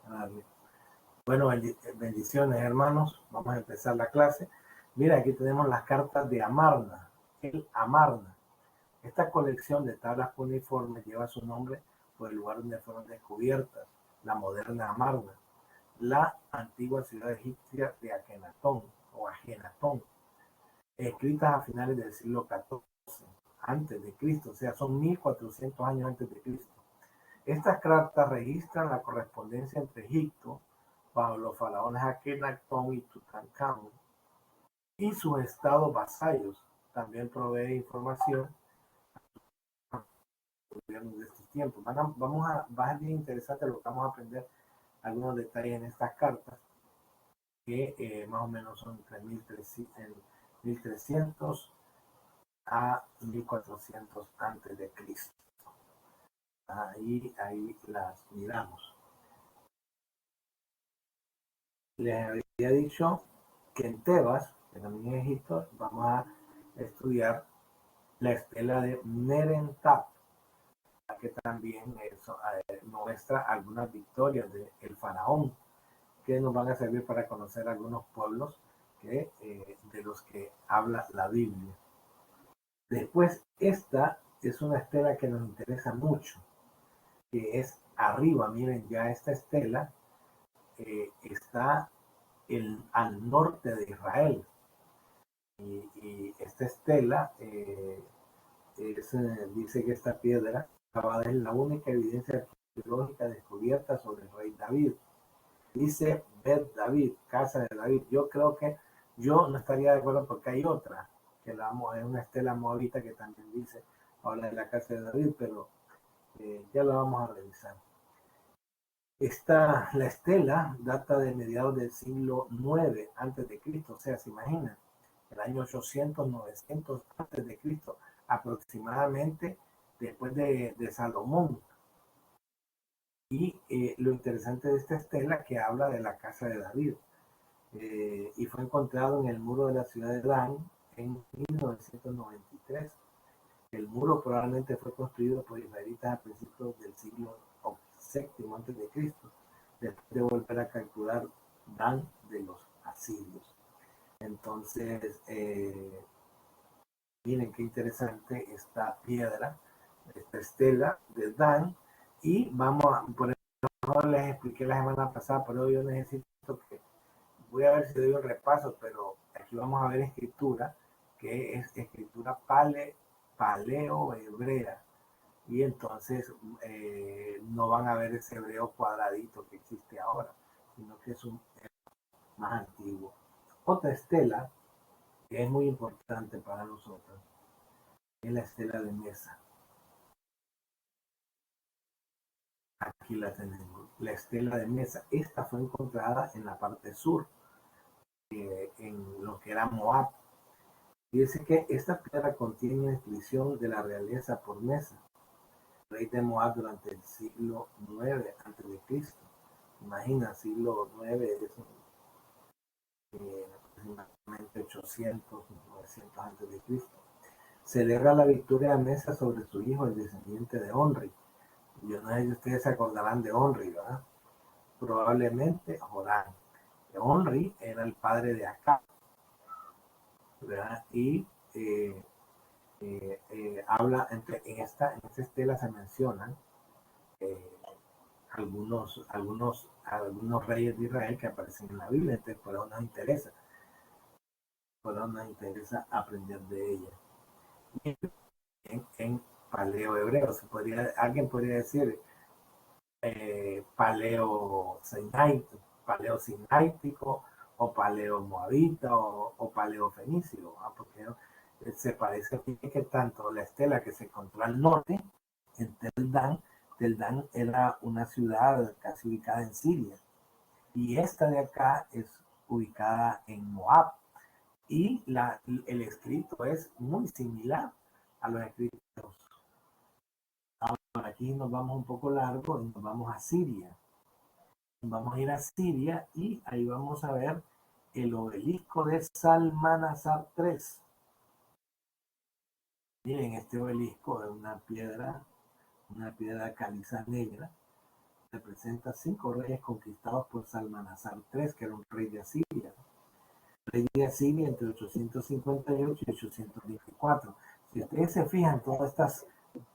a darle. Bueno, bendiciones, hermanos. Vamos a empezar la clase. Mira, aquí tenemos las cartas de Amarna, el Amarna. Esta colección de tablas cuneiformes lleva su nombre por el lugar donde fueron descubiertas, la moderna Amarna, la antigua ciudad egipcia de Akenatón o Ajenatón, escritas a finales del siglo XIV antes de Cristo, o sea, son 1400 años antes de Cristo. Estas cartas registran la correspondencia entre Egipto, bajo los faraones Akenatón y Tutankamón, y sus estados vasallos. También provee información gobiernos de estos tiempos. Va a ser bien interesante lo que vamos a aprender, algunos detalles en estas cartas, que más o menos son entre 1300 a 1400 antes de Cristo. Ahí las miramos. Les había dicho que en Tebas, que también en Egipto, vamos a estudiar la estela de Merentab, que también muestra algunas victorias del faraón, que nos van a servir para conocer algunos pueblos de los que habla la Biblia. Después, esta es una estela que nos interesa mucho, que es arriba. Miren, ya esta estela está al norte de Israel, y esta estela dice que esta piedra es la única evidencia arqueológica descubierta sobre el rey David. Dice Bet David, casa de David. Yo creo que yo no estaría de acuerdo, porque hay otra, que es una estela moabita que también dice, habla de la casa de David, pero ya la vamos a revisar. La estela data de mediados del siglo IX antes de Cristo, o sea, se imaginan, el año 800, 900 antes de Cristo, aproximadamente después de Salomón. Y lo interesante de esta estela, que habla de la casa de David, y fue encontrado en el muro de la ciudad de Dan en 1993. El muro probablemente fue construido por israelitas a principios del siglo VII antes de Cristo, después de volver a capturar Dan de los asirios. Entonces, miren qué interesante esta piedra, esta estela de Dan. Y vamos a poner, les expliqué la semana pasada, pero yo necesito que, voy a ver si doy un repaso, pero aquí vamos a ver escritura, que es escritura paleo-hebrea, y entonces no van a ver ese hebreo cuadradito que existe ahora, sino que es un más antiguo. Otra estela que es muy importante para nosotros es la estela de Mesa. Aquí la tenemos, la estela de Mesa. Esta fue encontrada en la parte sur, en lo que era Moab. Y dice que esta piedra contiene una inscripción de la realeza por Mesa, rey de Moab durante el siglo IX antes de Cristo. Imagina, siglo IX es aproximadamente 800, 900 antes de Cristo. Celebra la victoria de Mesa sobre su hijo, el descendiente de Onri. Yo no sé si ustedes se acordarán de Onri, ¿verdad? Probablemente Joram. Onri era el padre de Acab, ¿verdad? Y habla, en esta estela se mencionan algunos reyes de Israel que aparecen en la Biblia. Entonces, por eso nos interesa aprender de ella. En paleo hebreo, alguien podría decir paleo sinaítico, o paleo moabita, o paleo fenicio, porque se parece que tanto la estela que se encontró al norte, en Tel Dan era una ciudad casi ubicada en Siria, y esta de acá es ubicada en Moab, y el escrito es muy similar a los escritos. Ahora aquí nos vamos un poco largo y nos vamos a Siria. Vamos a ir a Siria y ahí vamos a ver el obelisco de Salmanasar III. Miren, este obelisco es una piedra una piedra caliza negra, representa 5 reyes conquistados por Salmanasar III, que era un rey de Asiria. Rey de Asiria entre 858 y 824. Si ustedes se fijan, todas estas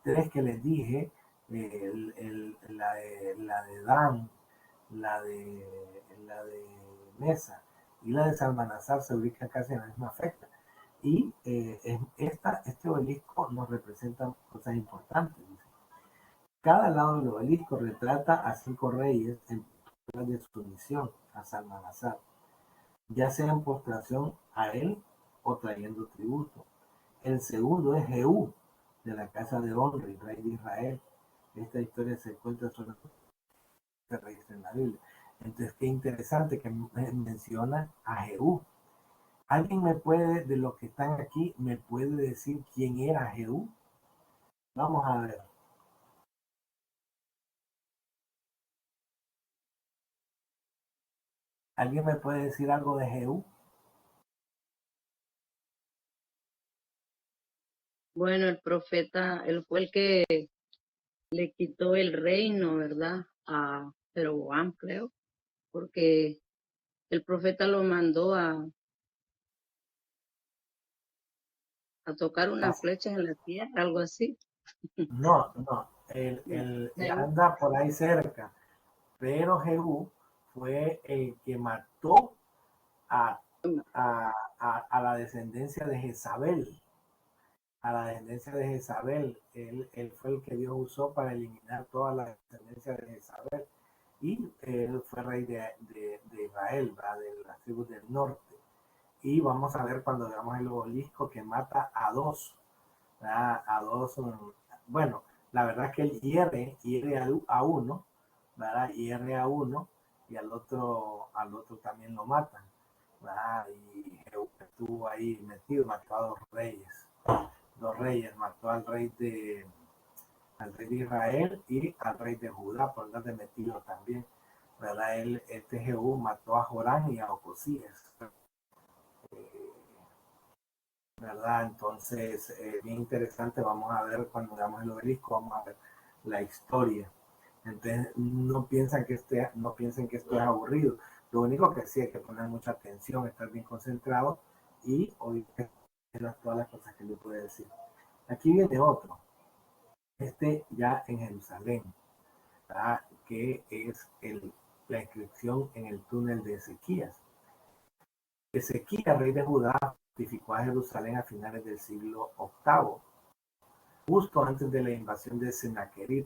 tres que les dije, la de Dan, la de Mesa y la de Salmanasar se ubican casi en la misma fecha. Y este obelisco nos representa cosas importantes. Cada lado del obelisco retrata a 5 reyes en posturas de sumisión a Salmanasar, ya sea en postración a él o trayendo tributo. El segundo es Jehú, de la casa de Omri, rey de Israel. Esta historia se encuentra solamente en la Biblia. Entonces, qué interesante que menciona a Jehú. ¿Alguien me puede, de los que están aquí, me puede decir quién era Jehú? Vamos a ver. ¿Alguien me puede decir algo de Jehú? Bueno, el profeta, él fue el que le quitó el reino, ¿verdad? A Jeroboam, creo, porque el profeta lo mandó a tocar una Así. flecha en la tierra, algo así. No, él Jehú. anda por ahí cerca, pero Jehú fue el que mató a, a la descendencia de Jezabel. A la descendencia de Jezabel, él fue el que Dios usó para eliminar toda la descendencia de Jezabel. Y él fue rey de Israel, ¿verdad? De las tribus del norte. Y vamos a ver cuando veamos el obelisco que mata a dos, ¿verdad? A dos, bueno, la verdad es que él hiere a uno, ¿verdad? Hiere a uno y al otro también lo matan, ¿verdad? Y Jehú estuvo ahí metido, mató a dos reyes, mató al rey de Israel y al rey de Judá por andar de metido también, ¿verdad? Este Jehú mató a Jorán y a Ocosías, ¿verdad? Entonces, bien interesante, vamos a ver cuando veamos el obelisco, vamos a ver la historia. Entonces, no piensen que esto es aburrido. Lo único que sí hay que poner mucha atención, estar bien concentrado y oír todas las cosas que le puede decir. Aquí viene otro, ya en Jerusalén, ¿verdad? Que es la inscripción en el túnel de Ezequías. Ezequías, rey de Judá, fortificó a Jerusalén a finales del siglo VIII, justo antes de la invasión de Sennacherib.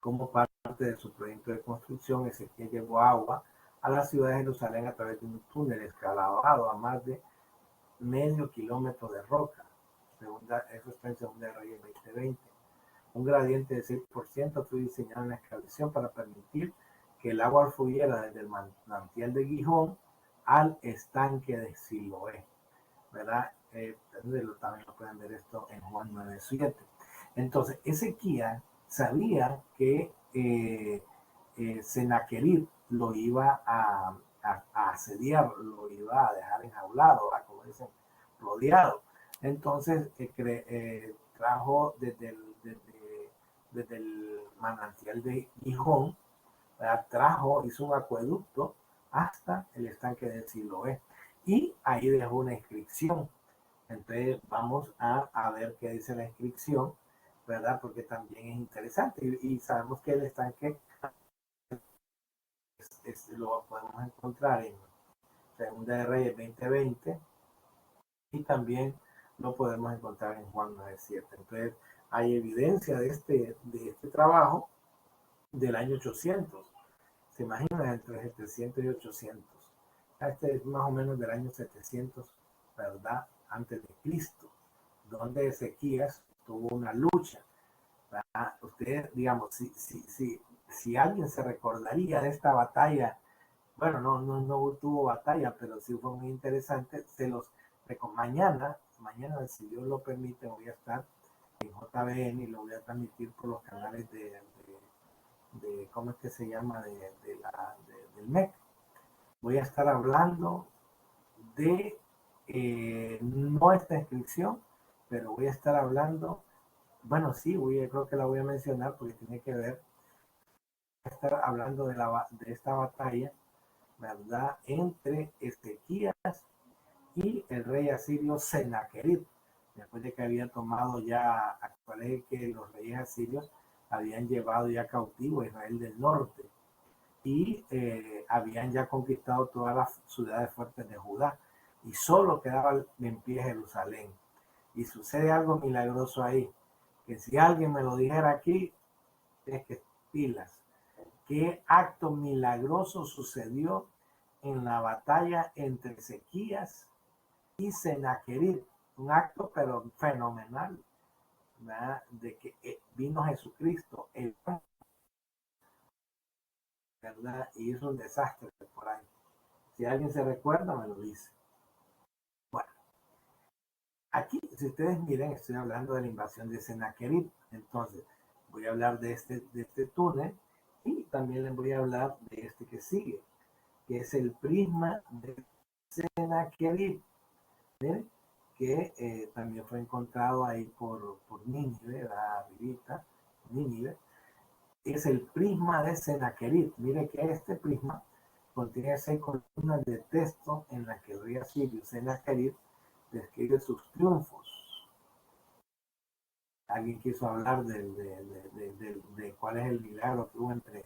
Como parte de su proyecto de construcción, Ezequiel llevó agua a la ciudad de Jerusalén a través de un túnel escalado a más de medio kilómetro de roca. Eso está en Segunda de Reyes 2020. Un gradiente de 6% fue diseñado en la excavación para permitir que el agua fluyera desde el manantial de Gijón al estanque de Siloé, ¿verdad? También lo pueden ver esto en Juan 9:7. Entonces, Ezequiel sabía que Sennacherib lo iba a asediar, lo iba a dejar enjaulado, como dicen, rodeado. Entonces, trajo desde el manantial de Gijón, hizo un acueducto hasta el estanque de Siloé y ahí dejó una inscripción. Entonces vamos a ver qué dice la inscripción, ¿verdad? Porque también es interesante y sabemos que el estanque lo podemos encontrar en Segunda de Reyes 20:20 y también lo podemos encontrar en Juan 9:7. Entonces hay evidencia de este trabajo del año 800. ¿Se imaginan? Entre 700 y 800. Este es más o menos del año 700, ¿verdad? Antes de Cristo, donde Ezequías tuvo una lucha. ¿Verdad? Ustedes, digamos, si alguien se recordaría de esta batalla, bueno, no tuvo batalla, pero sí fue muy interesante. Mañana, si Dios lo permite, voy a estar en JBN y lo voy a transmitir por los canales de ¿cómo es que se llama? Del MEC. Voy a estar hablando de no esta inscripción, pero voy a estar hablando Bueno, sí, creo que la voy a mencionar porque tiene que ver, estar hablando de esta batalla, ¿verdad? Entre Ezequías y el rey asirio Sennacherib, después de que había tomado ya, acuérdense que los reyes asirios habían llevado ya cautivo a Israel del norte y habían ya conquistado todas las ciudades fuertes de Judá y solo quedaba en pie Jerusalén. Y sucede algo milagroso ahí, que si alguien me lo dijera aquí, es que pilas. ¿Qué acto milagroso sucedió en la batalla entre Ezequías y Sennacherib? Un acto pero fenomenal, ¿verdad? De que vino Jesucristo, ¿verdad? Y hizo un desastre por ahí. Si alguien se recuerda, me lo dice. Bueno, aquí, si ustedes miren, estoy hablando de la invasión de Sennacherib. Entonces, voy a hablar de este túnel y también les voy a hablar de este que sigue, que es el prisma de Sennacherib. Miren, que también fue encontrado ahí por Nínive, arribita, Nínive, es el prisma de Sennacherib. Mire que este prisma contiene 6 columnas de texto en las que el rey asirio Sennacherib describe sus triunfos. Alguien quiso hablar de cuál es el milagro que hubo entre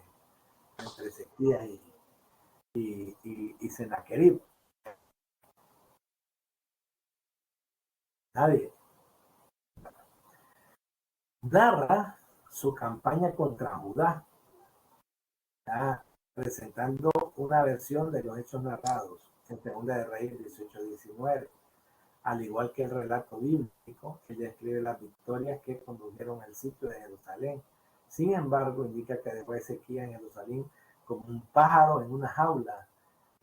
Ezequías y Sennacherib. Nadie. Narra su campaña contra Judá, presentando una versión de los hechos narrados en Segunda de Reyes 18-19. Al igual que el relato bíblico, él describe las victorias que condujeron al sitio de Jerusalén. Sin embargo, indica que dejó a Ezequías en Jerusalén como un pájaro en una jaula,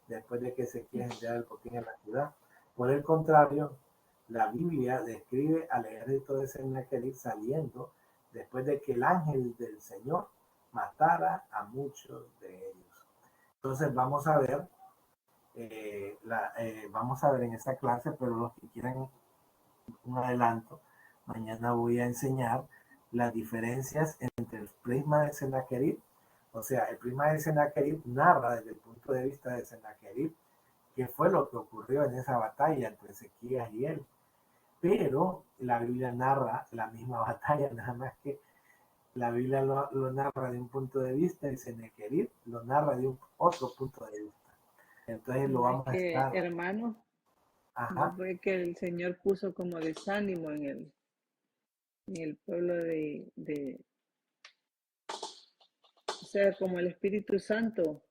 después de que Ezequías enviara el botín a la ciudad. Por el contrario, la Biblia describe al ejército de Sennacherib saliendo después de que el ángel del Señor matara a muchos de ellos. Entonces vamos a ver en esta clase, pero los que quieran un adelanto, mañana voy a enseñar las diferencias entre el prisma de Sennacherib, o sea, el prisma de Sennacherib narra desde el punto de vista de Sennacherib qué fue lo que ocurrió en esa batalla entre Ezequías y él, pero la Biblia narra la misma batalla, nada más que la Biblia lo narra de un punto de vista y Sennacherib lo narra de un otro punto de vista. Entonces lo No es vamos a que, estar. hermano, no Ajá. fue que el Señor puso como desánimo en el pueblo o sea, como el Espíritu Santo.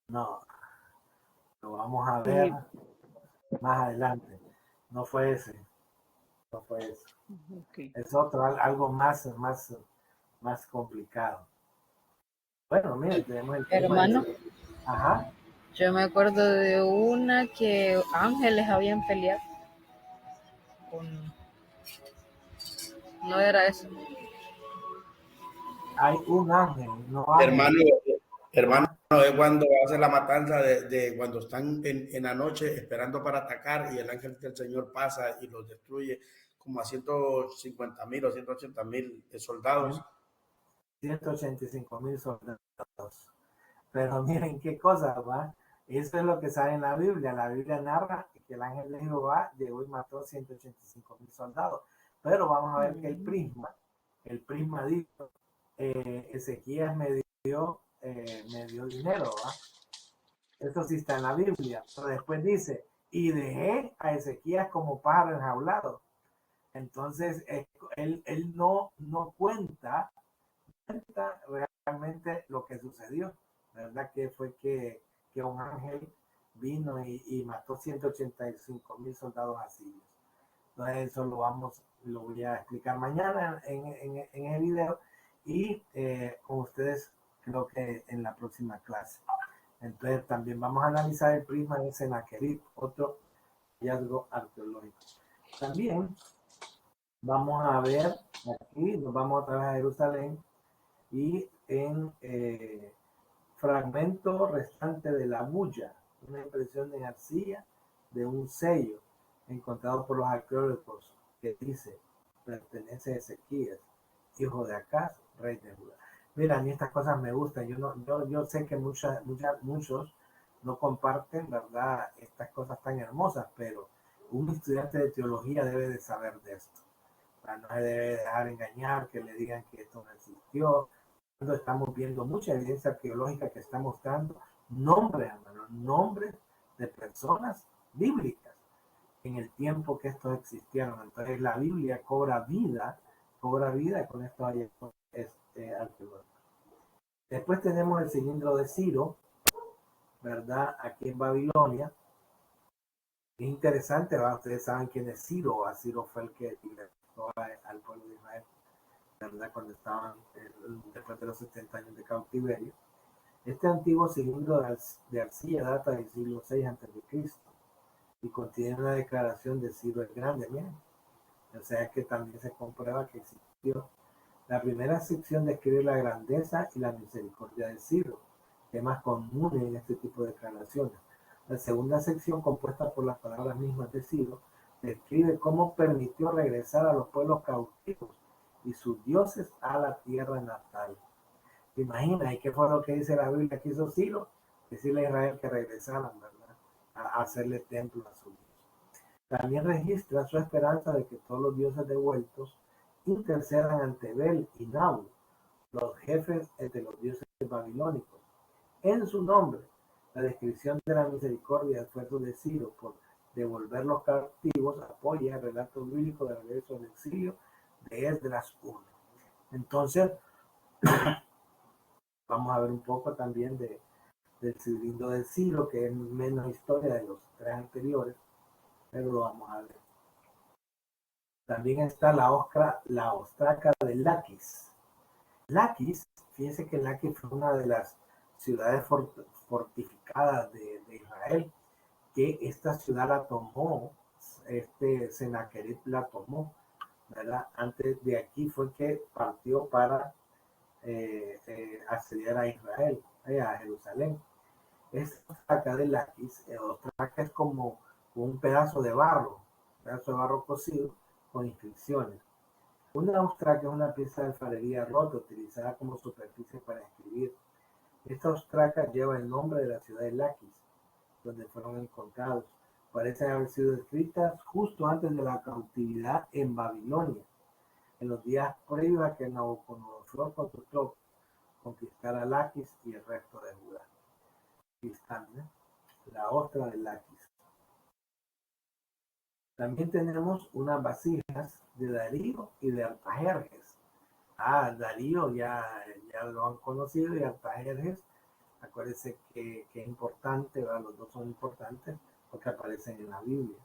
No, lo vamos a ver Y, más adelante. No fue ese, no fue eso. ok. Es otro, algo más complicado. Bueno, miren, tenemos el tema Hermano, de... Ajá. yo me acuerdo de una que ángeles habían peleado con... No era eso. Hay un ángel, no Hermano, ángeles. hermano, Ajá. es cuando hace la matanza de cuando están en la noche esperando para atacar y el ángel del Señor pasa y los destruye como a 150,000 o 180,000 soldados. 185,000 soldados. Pero miren qué cosa, ¿va? Eso es lo que sale en la Biblia. La Biblia narra que el ángel de Jehová llegó y mató 185,000 soldados. Pero vamos a ver que el prisma dijo, Ezequías me dio dinero, ¿va? Eso sí está en la Biblia. Pero después dice, y dejé a Ezequías como pájaro enjaulado. Entonces, él no cuenta realmente lo que sucedió. La verdad que fue que un ángel vino y mató 185,000 soldados asirios. Entonces eso lo voy a explicar mañana en el video y con ustedes creo que en la próxima clase. Entonces también vamos a analizar el prisma de Sennacherib, otro hallazgo arqueológico. También vamos a ver aquí, nos vamos otra vez a Jerusalén y en fragmento restante de la bulla, una impresión de arcilla de un sello encontrado por los arqueólogos que dice pertenece a Ezequías, hijo de Acaz, rey de Judá. Mira, a mí estas cosas me gustan. Yo sé que muchos no comparten, ¿verdad?, estas cosas tan hermosas, pero un estudiante de teología debe de saber de esto. No se debe dejar engañar, que le digan que esto no existió. Cuando estamos viendo mucha evidencia arqueológica que está mostrando nombres, hermanos, nombres de personas bíblicas en el tiempo que estos existieron. Entonces la Biblia cobra vida con estos hallazgos arqueológicos. Después tenemos el cilindro de Ciro, ¿verdad?, aquí en Babilonia. Es interesante, ¿verdad? Ustedes saben quién es Ciro. Ciro fue el que libertó al pueblo de Israel, ¿verdad?, cuando estaban después de los 70 años de cautiverio. Este antiguo cilindro de arcilla data del siglo VI a.C. y contiene una declaración de Ciro el Grande. Miren, o sea que también se comprueba que existió. La primera sección describe la grandeza y la misericordia de Ciro, temas comunes en este tipo de declaraciones. La segunda sección, compuesta por las palabras mismas de Ciro, describe cómo permitió regresar a los pueblos cautivos y sus dioses a la tierra natal. ¿Te imaginas? ¿Y qué fue lo que dice la Biblia que hizo Ciro? Decirle a Israel que regresaran, ¿verdad?, a hacerle templo a su Dios. También registra su esperanza de que todos los dioses devueltos intercedan ante Bel y Nabu, los jefes de los dioses babilónicos, en su nombre. La descripción de la misericordia y esfuerzo de Ciro por devolver los cautivos apoya el relato bíblico del regreso al exilio de Esdras 1. Entonces, vamos a ver un poco también del cilindro de Ciro, que es menos historia de los tres anteriores, pero lo vamos a ver. También está la ostraca de Laquis. Laquis, fíjense que Laquis fue una de las ciudades fortificadas de Israel, que esta ciudad la tomó, Sennacherib la tomó, ¿verdad? Antes de aquí fue que partió para asediar a Israel, a Jerusalén. Esta ostraca de Laquis, ostraca es como un pedazo de barro cocido con inscripciones. Una ostraca es una pieza de alfarería rota utilizada como superficie para escribir. Esta ostraca lleva el nombre de la ciudad de Laquis, donde fueron encontrados. Parecen haber sido escritas justo antes de la cautividad en Babilonia, en los días previos a que Nabucodonosor conquistara Laquis y el resto de Judá. Aquí están, la ostra de Laquis. También tenemos unas vasijas de Darío y de Artajerjes. Darío ya lo han conocido, y Artajerjes, acuérdense que es importante, ¿verdad? Los dos son importantes porque aparecen en la Biblia.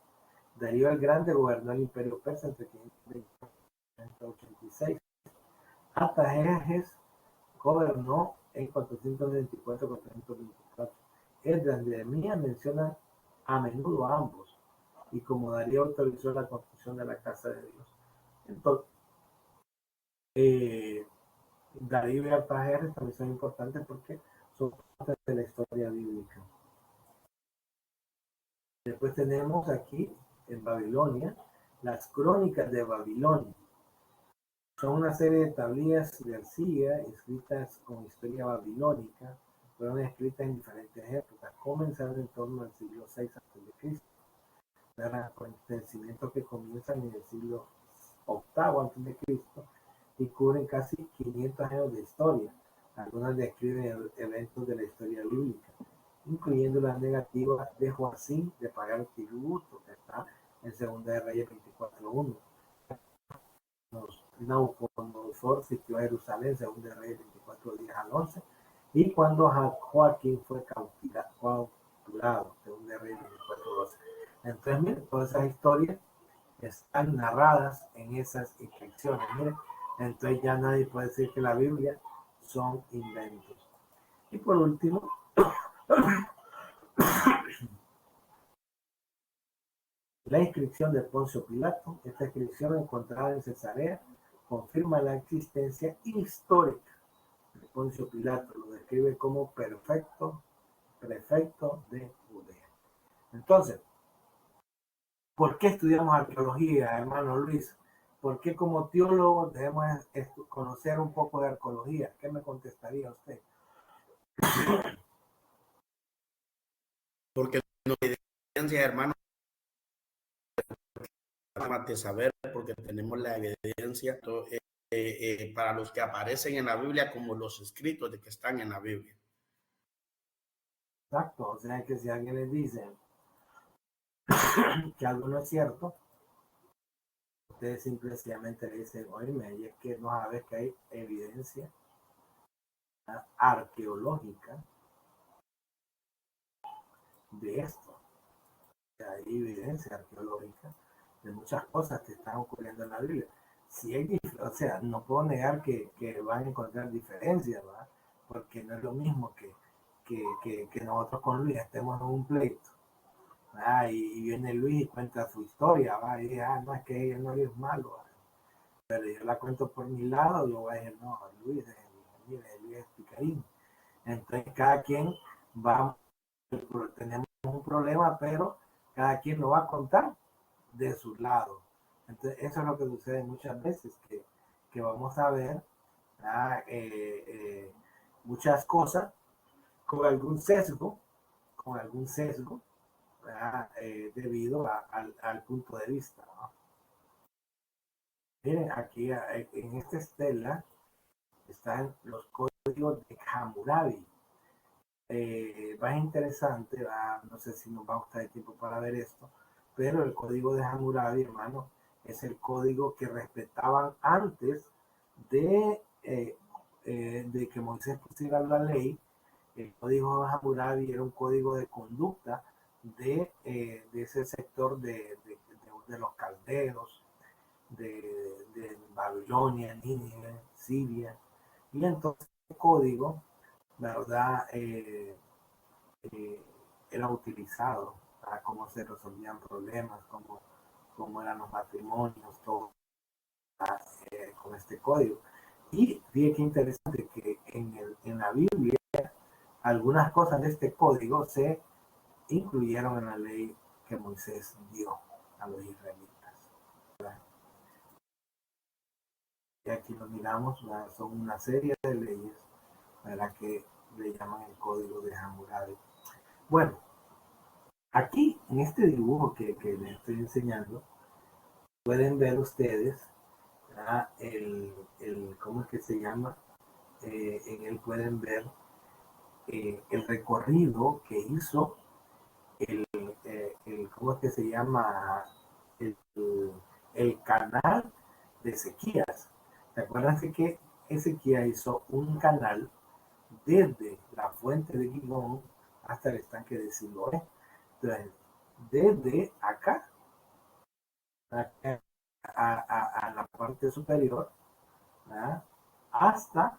Darío el Grande gobernó el imperio persa entre 524 y 586. Artajerjes gobernó en 424-424. Esdras y Nehemías mencionan a menudo a ambos, y como Darío autorizó la construcción de la casa de Dios. Entonces, Darío y Artajerjes también son importantes porque son parte de la historia bíblica. Después tenemos aquí, en Babilonia, las crónicas de Babilonia. Son una serie de tablillas de arcilla escritas con historia babilónica. Fueron escritas en diferentes épocas, comenzaron en torno al siglo VI a.C., con acontecimientos que comienzan en el siglo VIII a.C. y cubren casi 500 años de historia. Algunas describen eventos de la historia bíblica, incluyendo la negativa de Joacim de pagar tributo, que está en 2 de Reyes 24:1. Nabucodonosor sitió a Jerusalén, 2 de Reyes 24:10-11, y cuando Joaquín fue capturado, 2 de Reyes 24:12. Entonces, miren, todas esas historias están narradas en esas inscripciones. Miren, entonces ya nadie puede decir que la Biblia son inventos. Y por último, la inscripción de Poncio Pilato. Esta inscripción encontrada en Cesarea confirma la existencia histórica de Poncio Pilato. Lo describe como prefecto de Judea. Entonces, ¿por qué estudiamos arqueología, hermano Luis? ¿por qué como teólogos debemos conocer un poco de arqueología? ¿Qué me contestaría usted? Porque no hay evidencia, hermano, de saber, porque tenemos la evidencia para los que aparecen en la Biblia como los escritos de que están en la Biblia. Exacto, o sea que si alguien les dice que algo no es cierto, ustedes simplemente le dicen, oíme, y es que no sabes que hay evidencia arqueológica de esto. Hay evidencia arqueológica de muchas cosas que están ocurriendo en la Biblia. Si hay, o sea, no puedo negar que van a encontrar diferencias, ¿verdad? Porque no es lo mismo que nosotros con Luis estemos en un pleito, ¿verdad? Y viene Luis y cuenta su historia, ¿verdad? Y dice, no, es que él no es malo, ¿verdad? Pero yo la cuento por mi lado, yo voy a decir, no, Luis, mire, Luis es picarín. Entonces cada quien va, tenemos un problema, pero cada quien lo va a contar de su lado. Entonces eso es lo que sucede muchas veces, que vamos a ver muchas cosas con algún sesgo, debido al punto de vista, ¿no? Miren, aquí en esta estela están los códigos de Hammurabi. Va interesante, no sé si nos va a gustar el tiempo para ver esto, pero el código de Hammurabi, hermano, es el código que respetaban antes de que Moisés pusiera la ley. El código de Hammurabi era un código de conducta de ese sector de los caldeos, de Babilonia, Nínive, Siria. Y entonces el código, ¿verdad? Era utilizado para cómo se resolvían problemas, cómo eran los matrimonios, todo con este código. Y fíjate qué interesante que en la Biblia algunas cosas de este código se incluyeron en la ley que Moisés dio a los israelitas, ¿verdad? Y aquí lo miramos, ¿verdad? Son una serie de leyes, ¿verdad?, que le llaman el código de Hammurabi. Bueno, aquí en este dibujo que les estoy enseñando, pueden ver ustedes ¿cómo es que se llama? En él pueden ver el recorrido que hizo ¿cómo es que se llama? El, el canal de Ezequías. ¿Te acuerdas de que Ezequías hizo un canal desde la fuente de Gihón hasta el estanque de Siloé? Entonces, desde acá a la parte superior, ¿verdad?, hasta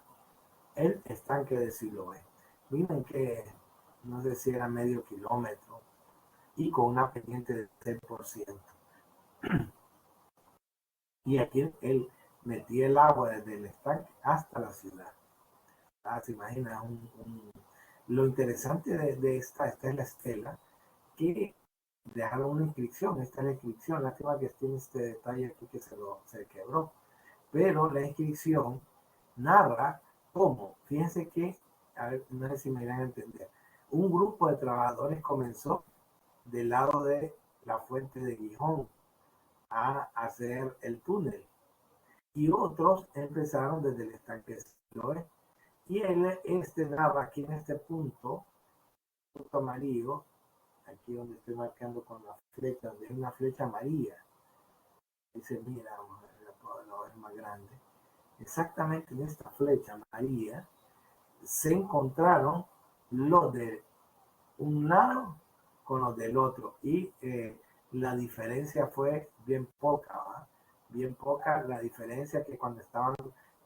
el estanque de Siloé. Miren que no sé si era medio kilómetro y con una pendiente de 6%. Y aquí él metía el agua desde el estanque hasta la ciudad. Se imagina lo interesante de esta es la estela, que dejaron una inscripción. Esta es la inscripción. Lástima que tiene este detalle aquí que se quebró. Pero la inscripción narra cómo, fíjense que, a ver, no sé si me irán a entender, un grupo de trabajadores comenzó del lado de la fuente de Gihón a hacer el túnel, y otros empezaron desde el estanque de Siloé. Y narra aquí en este punto amarillo, aquí donde estoy marcando con la flecha, donde hay una flecha amarilla, dice, mira, vamos a ver, la ver más grande. Exactamente en esta flecha amarilla se encontraron los de un lado con los del otro, y la diferencia fue bien poca, ¿verdad? Bien poca la diferencia, que cuando estaban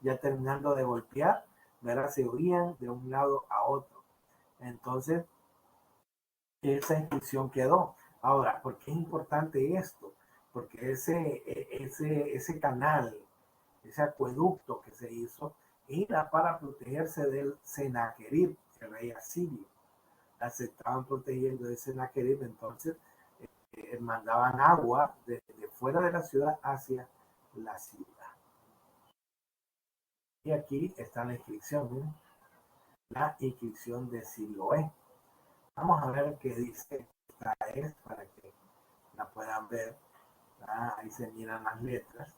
ya terminando de golpear, ¿verdad?, se oían de un lado a otro. Entonces esa inscripción quedó. Ahora, ¿por qué es importante esto? Porque ese canal, ese acueducto que se hizo, era para protegerse del Sennacherib, el rey asirio. Se estaban protegiendo de Sennacherib, entonces mandaban agua de fuera de la ciudad hacia la ciudad. Y aquí está la inscripción, ¿miren? La inscripción de Siloé. Vamos a ver qué dice esta es para que la puedan ver. Ahí se miran las letras.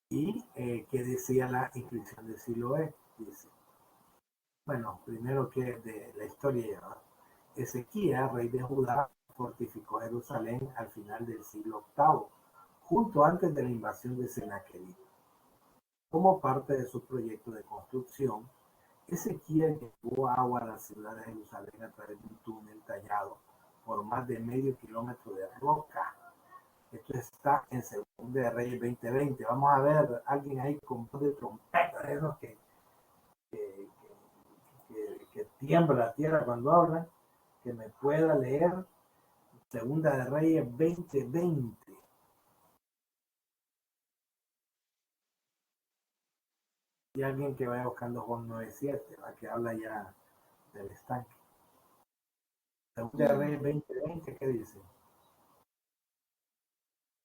Y qué decía la inscripción de Siloé. Dice, bueno, primero que de la historia, ¿no? Ezequías, rey de Judá, fortificó Jerusalén al final del siglo VIII, justo antes de la invasión de Sennacherib. Como parte de su proyecto de construcción, Ezequías llevó agua a la ciudad de Jerusalén a través de un túnel tallado por más de medio kilómetro de roca. Esto está en Segunda de Reyes 20:20. Vamos a ver a alguien ahí con voz de trompeta, de esos que tiembla la tierra cuando hablan, que me pueda leer Segunda de Reyes 20:20. Y alguien que vaya buscando Juan 9:7, que habla ya del estanque. Segunda de Reyes 20:20, ¿qué dice?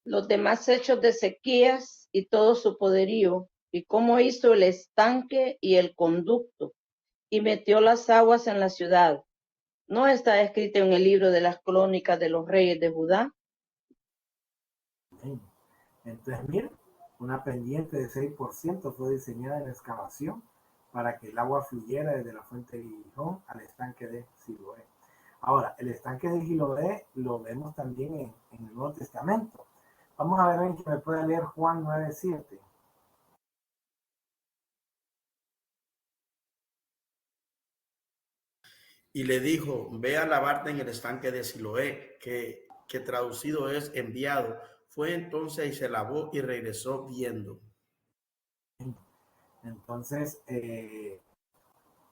Los demás hechos de Ezequías y todo su poderío, y cómo hizo el estanque y el conducto, y metió las aguas en la ciudad. ¿No está escrito en el libro de las crónicas de los reyes de Judá? Amén. Entonces, miren, una pendiente de 6% fue diseñada en la excavación para que el agua fluyera desde la fuente de Gihón al estanque de Siloé. Ahora, el estanque de Siloé lo vemos también en el Nuevo Testamento. Vamos a ver en que me pueda leer Juan 9:7. Y le dijo, ve a lavarte en el estanque de Siloé, que traducido es enviado. Fue entonces y se lavó y regresó viendo. Entonces, esto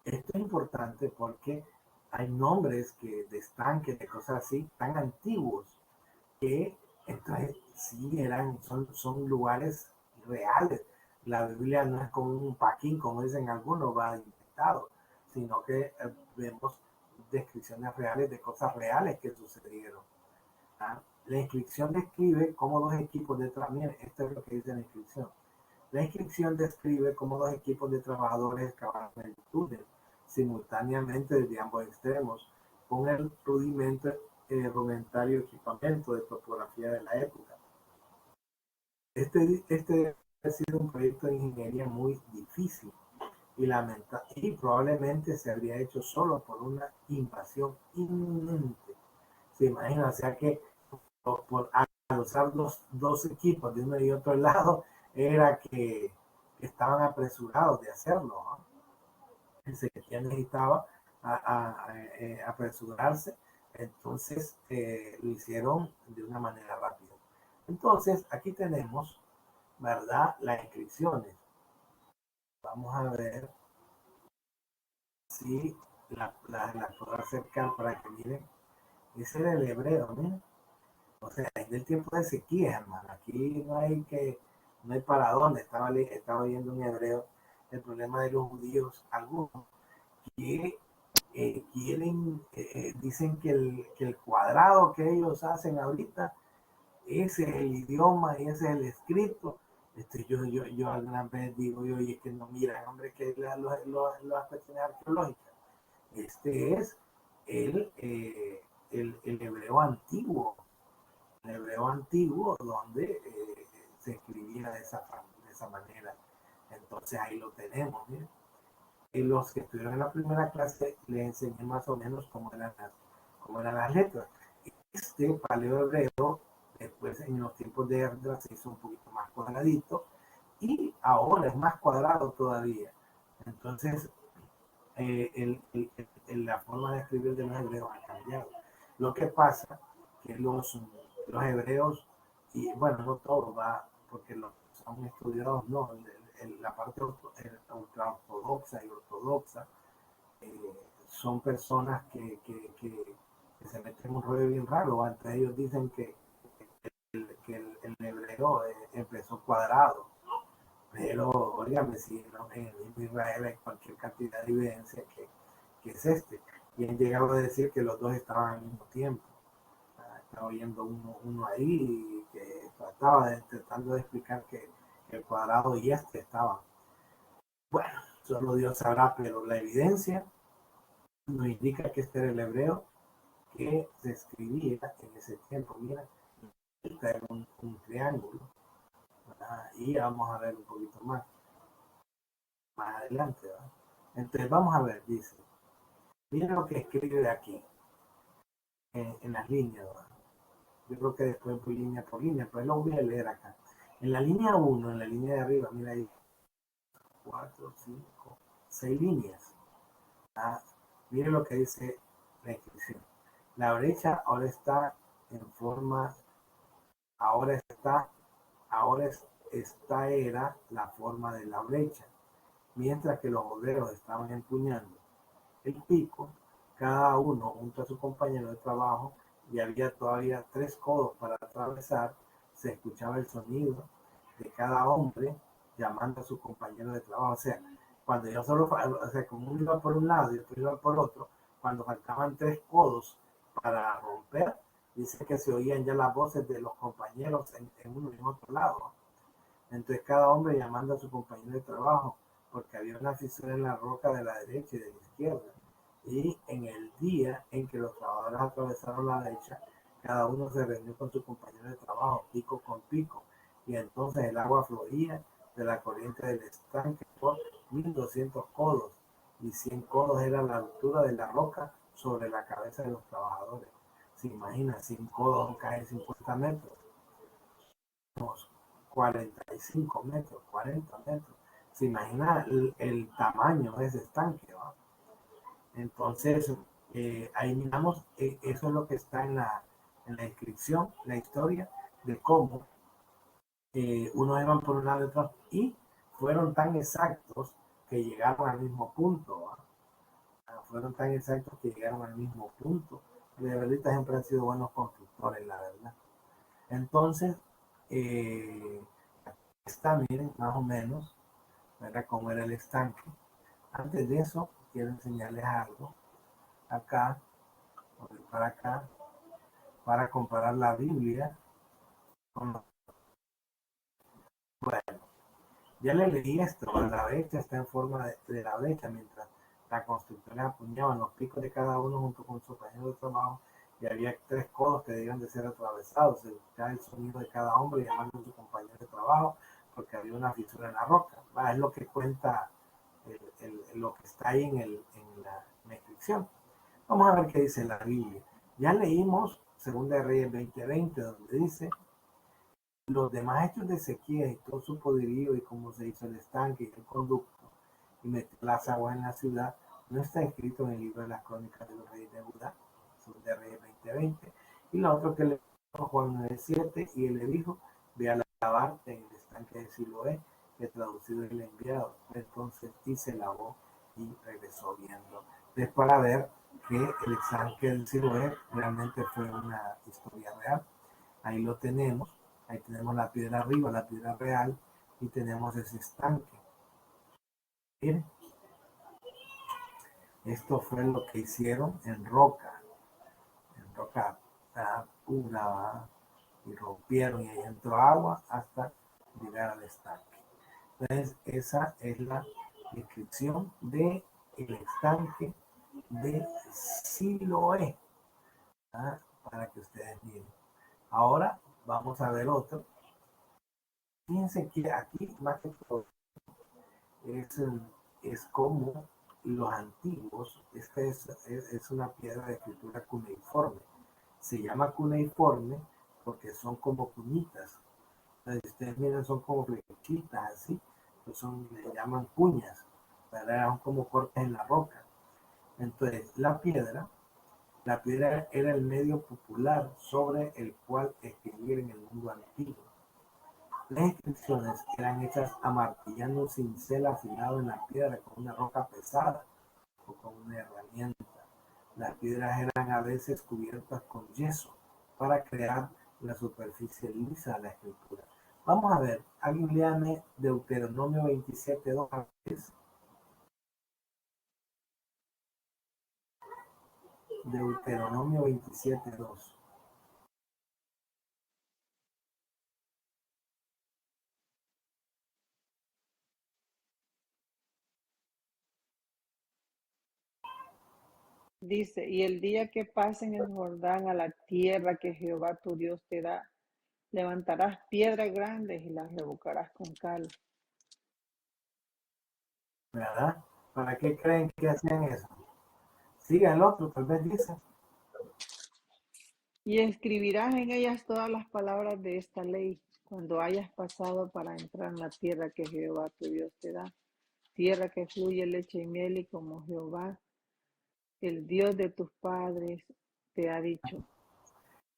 es importante porque hay nombres que de estanques, de cosas así, tan antiguos, que entonces sí son lugares reales. La Biblia no es como un paquín, como dicen algunos, va inventado, sino que vemos descripciones reales de cosas reales que sucedieron. La inscripción describe cómo dos equipos de trabajadores, esto es lo que dice la inscripción. La inscripción describe cómo dos equipos de trabajadores excavaron el túnel simultáneamente desde ambos extremos, con el rudimentario equipamiento de topografía de la época. Este ha sido un proyecto de ingeniería muy difícil y probablemente se habría hecho solo por una invasión inminente. Se imagina, o sea que al usar dos equipos de uno y otro lado, era que estaban apresurados de hacerlo, ¿no? Ezequiel necesitaba apresurarse, entonces lo hicieron de una manera rápida. Entonces, aquí tenemos, ¿verdad?, las inscripciones. Vamos a ver si la puedo acercar para que miren. Ese era el hebreo, ¿no? O sea, es del tiempo de Ezequiel, hermano. Aquí no hay para dónde. Estaba viendo un hebreo el problema de los judíos, algunos que dicen que el cuadrado que ellos hacen ahorita, ese es el idioma y ese es el escrito. Yo alguna vez digo, oye, es que no miran, hombre, que las cuestiones arqueológicas. Este es el hebreo antiguo. El hebreo antiguo donde se escribía de esa manera. Entonces ahí lo tenemos, ¿sí? Y los que estuvieron en la primera clase les enseñé más o menos cómo eran las letras. Este paleo hebreo, después en los tiempos de Esdras se hizo un poquito más cuadradito y ahora es más cuadrado todavía. Entonces, la forma de escribir de los hebreos ha cambiado. Lo que pasa que los hebreos, y bueno, no todos, porque los son estudiados, no, la parte ultraortodoxa y ortodoxa son personas que se meten en un rollo bien raro. Antes ellos dicen que el hebreo empezó cuadrado, pero óigame, si ¿no? En Israel hay cualquier cantidad de evidencia que es este, y han llegado a decir que los dos estaban al mismo tiempo. estaba oyendo uno ahí que tratando de explicar que el cuadrado y este estaban. Bueno, solo Dios sabrá, pero la evidencia nos indica que este era el hebreo que se escribía en ese tiempo. Mira, este era un triángulo. Y vamos a ver un poquito más adelante. ¿Verdad? Entonces vamos a ver, dice, mira lo que escribe aquí en las líneas. ¿Verdad? Yo creo que después voy línea por línea, pero lo voy a leer acá. En la línea 1, en la línea de arriba, mira ahí, 4, 5, 6 líneas. Mire lo que dice la inscripción. La brecha ahora está en forma, ahora esta era la forma de la brecha, mientras que los obreros estaban empuñando el pico, cada uno junto a su compañero de trabajo, y había todavía 3 codos para atravesar. Se escuchaba el sonido de cada hombre llamando a su compañero de trabajo. O sea, cuando yo solo, o sea, como uno iba por un lado y otro iba por otro, cuando faltaban 3 codos para romper, dice que se oían ya las voces de los compañeros en uno y en otro lado. Entonces cada hombre llamando a su compañero de trabajo, porque había una fisura en la roca de la derecha y de la izquierda. Y en el día en que los trabajadores atravesaron la brecha, cada uno se reunió con su compañero de trabajo, pico con pico, y entonces el agua fluía de la corriente del estanque por 1200 codos, y 100 codos era la altura de la roca sobre la cabeza de los trabajadores. Se imagina, 100 codos caen 50 metros, unos 45 metros, 40 metros. Se imagina el tamaño de ese estanque, ¿va? Entonces, ahí miramos, eso es lo que está en la inscripción, la historia de cómo unos iban por un lado y otro, y fueron tan exactos que llegaron al mismo punto. Fueron tan exactos que llegaron al mismo punto. De verdad, siempre han sido buenos constructores, la verdad. Entonces, está, miren, más o menos, ¿verdad? Cómo era el estanque. Antes de eso, quiero enseñarles algo. Acá, para acá, para comparar la Biblia con los... Bueno, ya le leí esto, la brecha está en forma de la brecha, mientras la constructora apuñaban los picos de cada uno junto con su compañero de trabajo, y había 3 codos que debían de ser atravesados. Se escuchaba el sonido de cada hombre llamando a su compañero de trabajo, porque había una fisura en la roca. Es lo que cuenta lo que está ahí en la inscripción. Vamos a ver qué dice la Biblia. Ya leímos 2 de Reyes 20:20, donde dice: los demás hechos de Ezequías y todo su poderío y cómo se hizo el estanque y el conducto y metió las aguas en la ciudad, no está escrito en el libro de las crónicas de los reyes de Judá. 2 de Reyes 20:20. Y lo otro que le dijo Juan 9:7, y él le dijo: ve a lavarte en el estanque de Siloé, que traducido es el enviado. Entonces y se lavó y regresó viendo. Es para ver que el estanque del Siloé realmente fue una historia real. Ahí lo tenemos. Ahí tenemos la piedra arriba, la piedra real, y tenemos ese estanque. Miren, esto fue lo que hicieron en roca pura, y rompieron y ahí entró agua hasta llegar al estanque. Entonces, esa es la descripción del estanque de Siloé, para que ustedes miren. Ahora vamos a ver otro. Fíjense que aquí, más que todo, es como los antiguos. Esta es una piedra de escritura cuneiforme. Se llama cuneiforme porque son como cuñitas. Entonces, ustedes miren, son como flechitas así, pues le llaman cuñas, ¿verdad? Son como cortes en la roca. Entonces, la piedra era el medio popular sobre el cual escribir en el mundo antiguo. Las inscripciones eran hechas amartillando un cincel afilado en la piedra con una roca pesada o con una herramienta. Las piedras eran a veces cubiertas con yeso para crear la superficie lisa de la escritura. Vamos a ver, alguien léame Deuteronomio 27:2. Deuteronomio 27:2. Dice, y el día que pasen el Jordán a la tierra que Jehová tu Dios te da, levantarás piedras grandes y las revocarás con cal. ¿Verdad? ¿Para qué creen que hacían eso? Siga el otro, tal vez dice. Y escribirás en ellas todas las palabras de esta ley, cuando hayas pasado para entrar en la tierra que Jehová tu Dios te da, tierra que fluye leche y miel, y como Jehová, el Dios de tus padres, te ha dicho.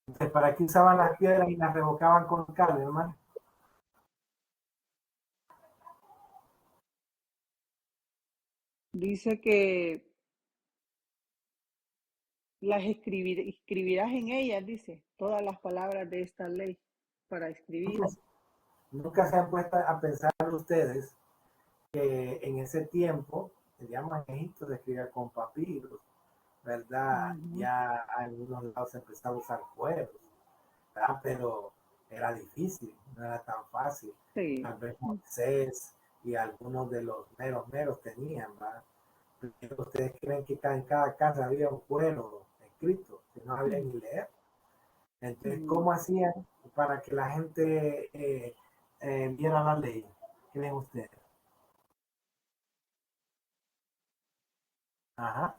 Entonces, ¿para qué usaban las piedras y las revocaban con cal, hermano? Dice que las escribirás en ellas, dice, todas las palabras de esta ley para escribir. Nunca se han puesto a pensar ustedes que en ese tiempo, digamos en Egipto se escribía con papiros, ¿verdad? Ya a algunos lados se empezaba a usar cueros, ¿verdad? Pero era difícil, no era tan fácil. Sí. Tal vez Moisés y algunos de los meros tenían, ¿verdad? Pero ustedes creen que en cada casa había un cuero escrito, que no había ni leer. Entonces, ¿cómo hacían para que la gente viera la ley? ¿Creen ustedes? Ajá.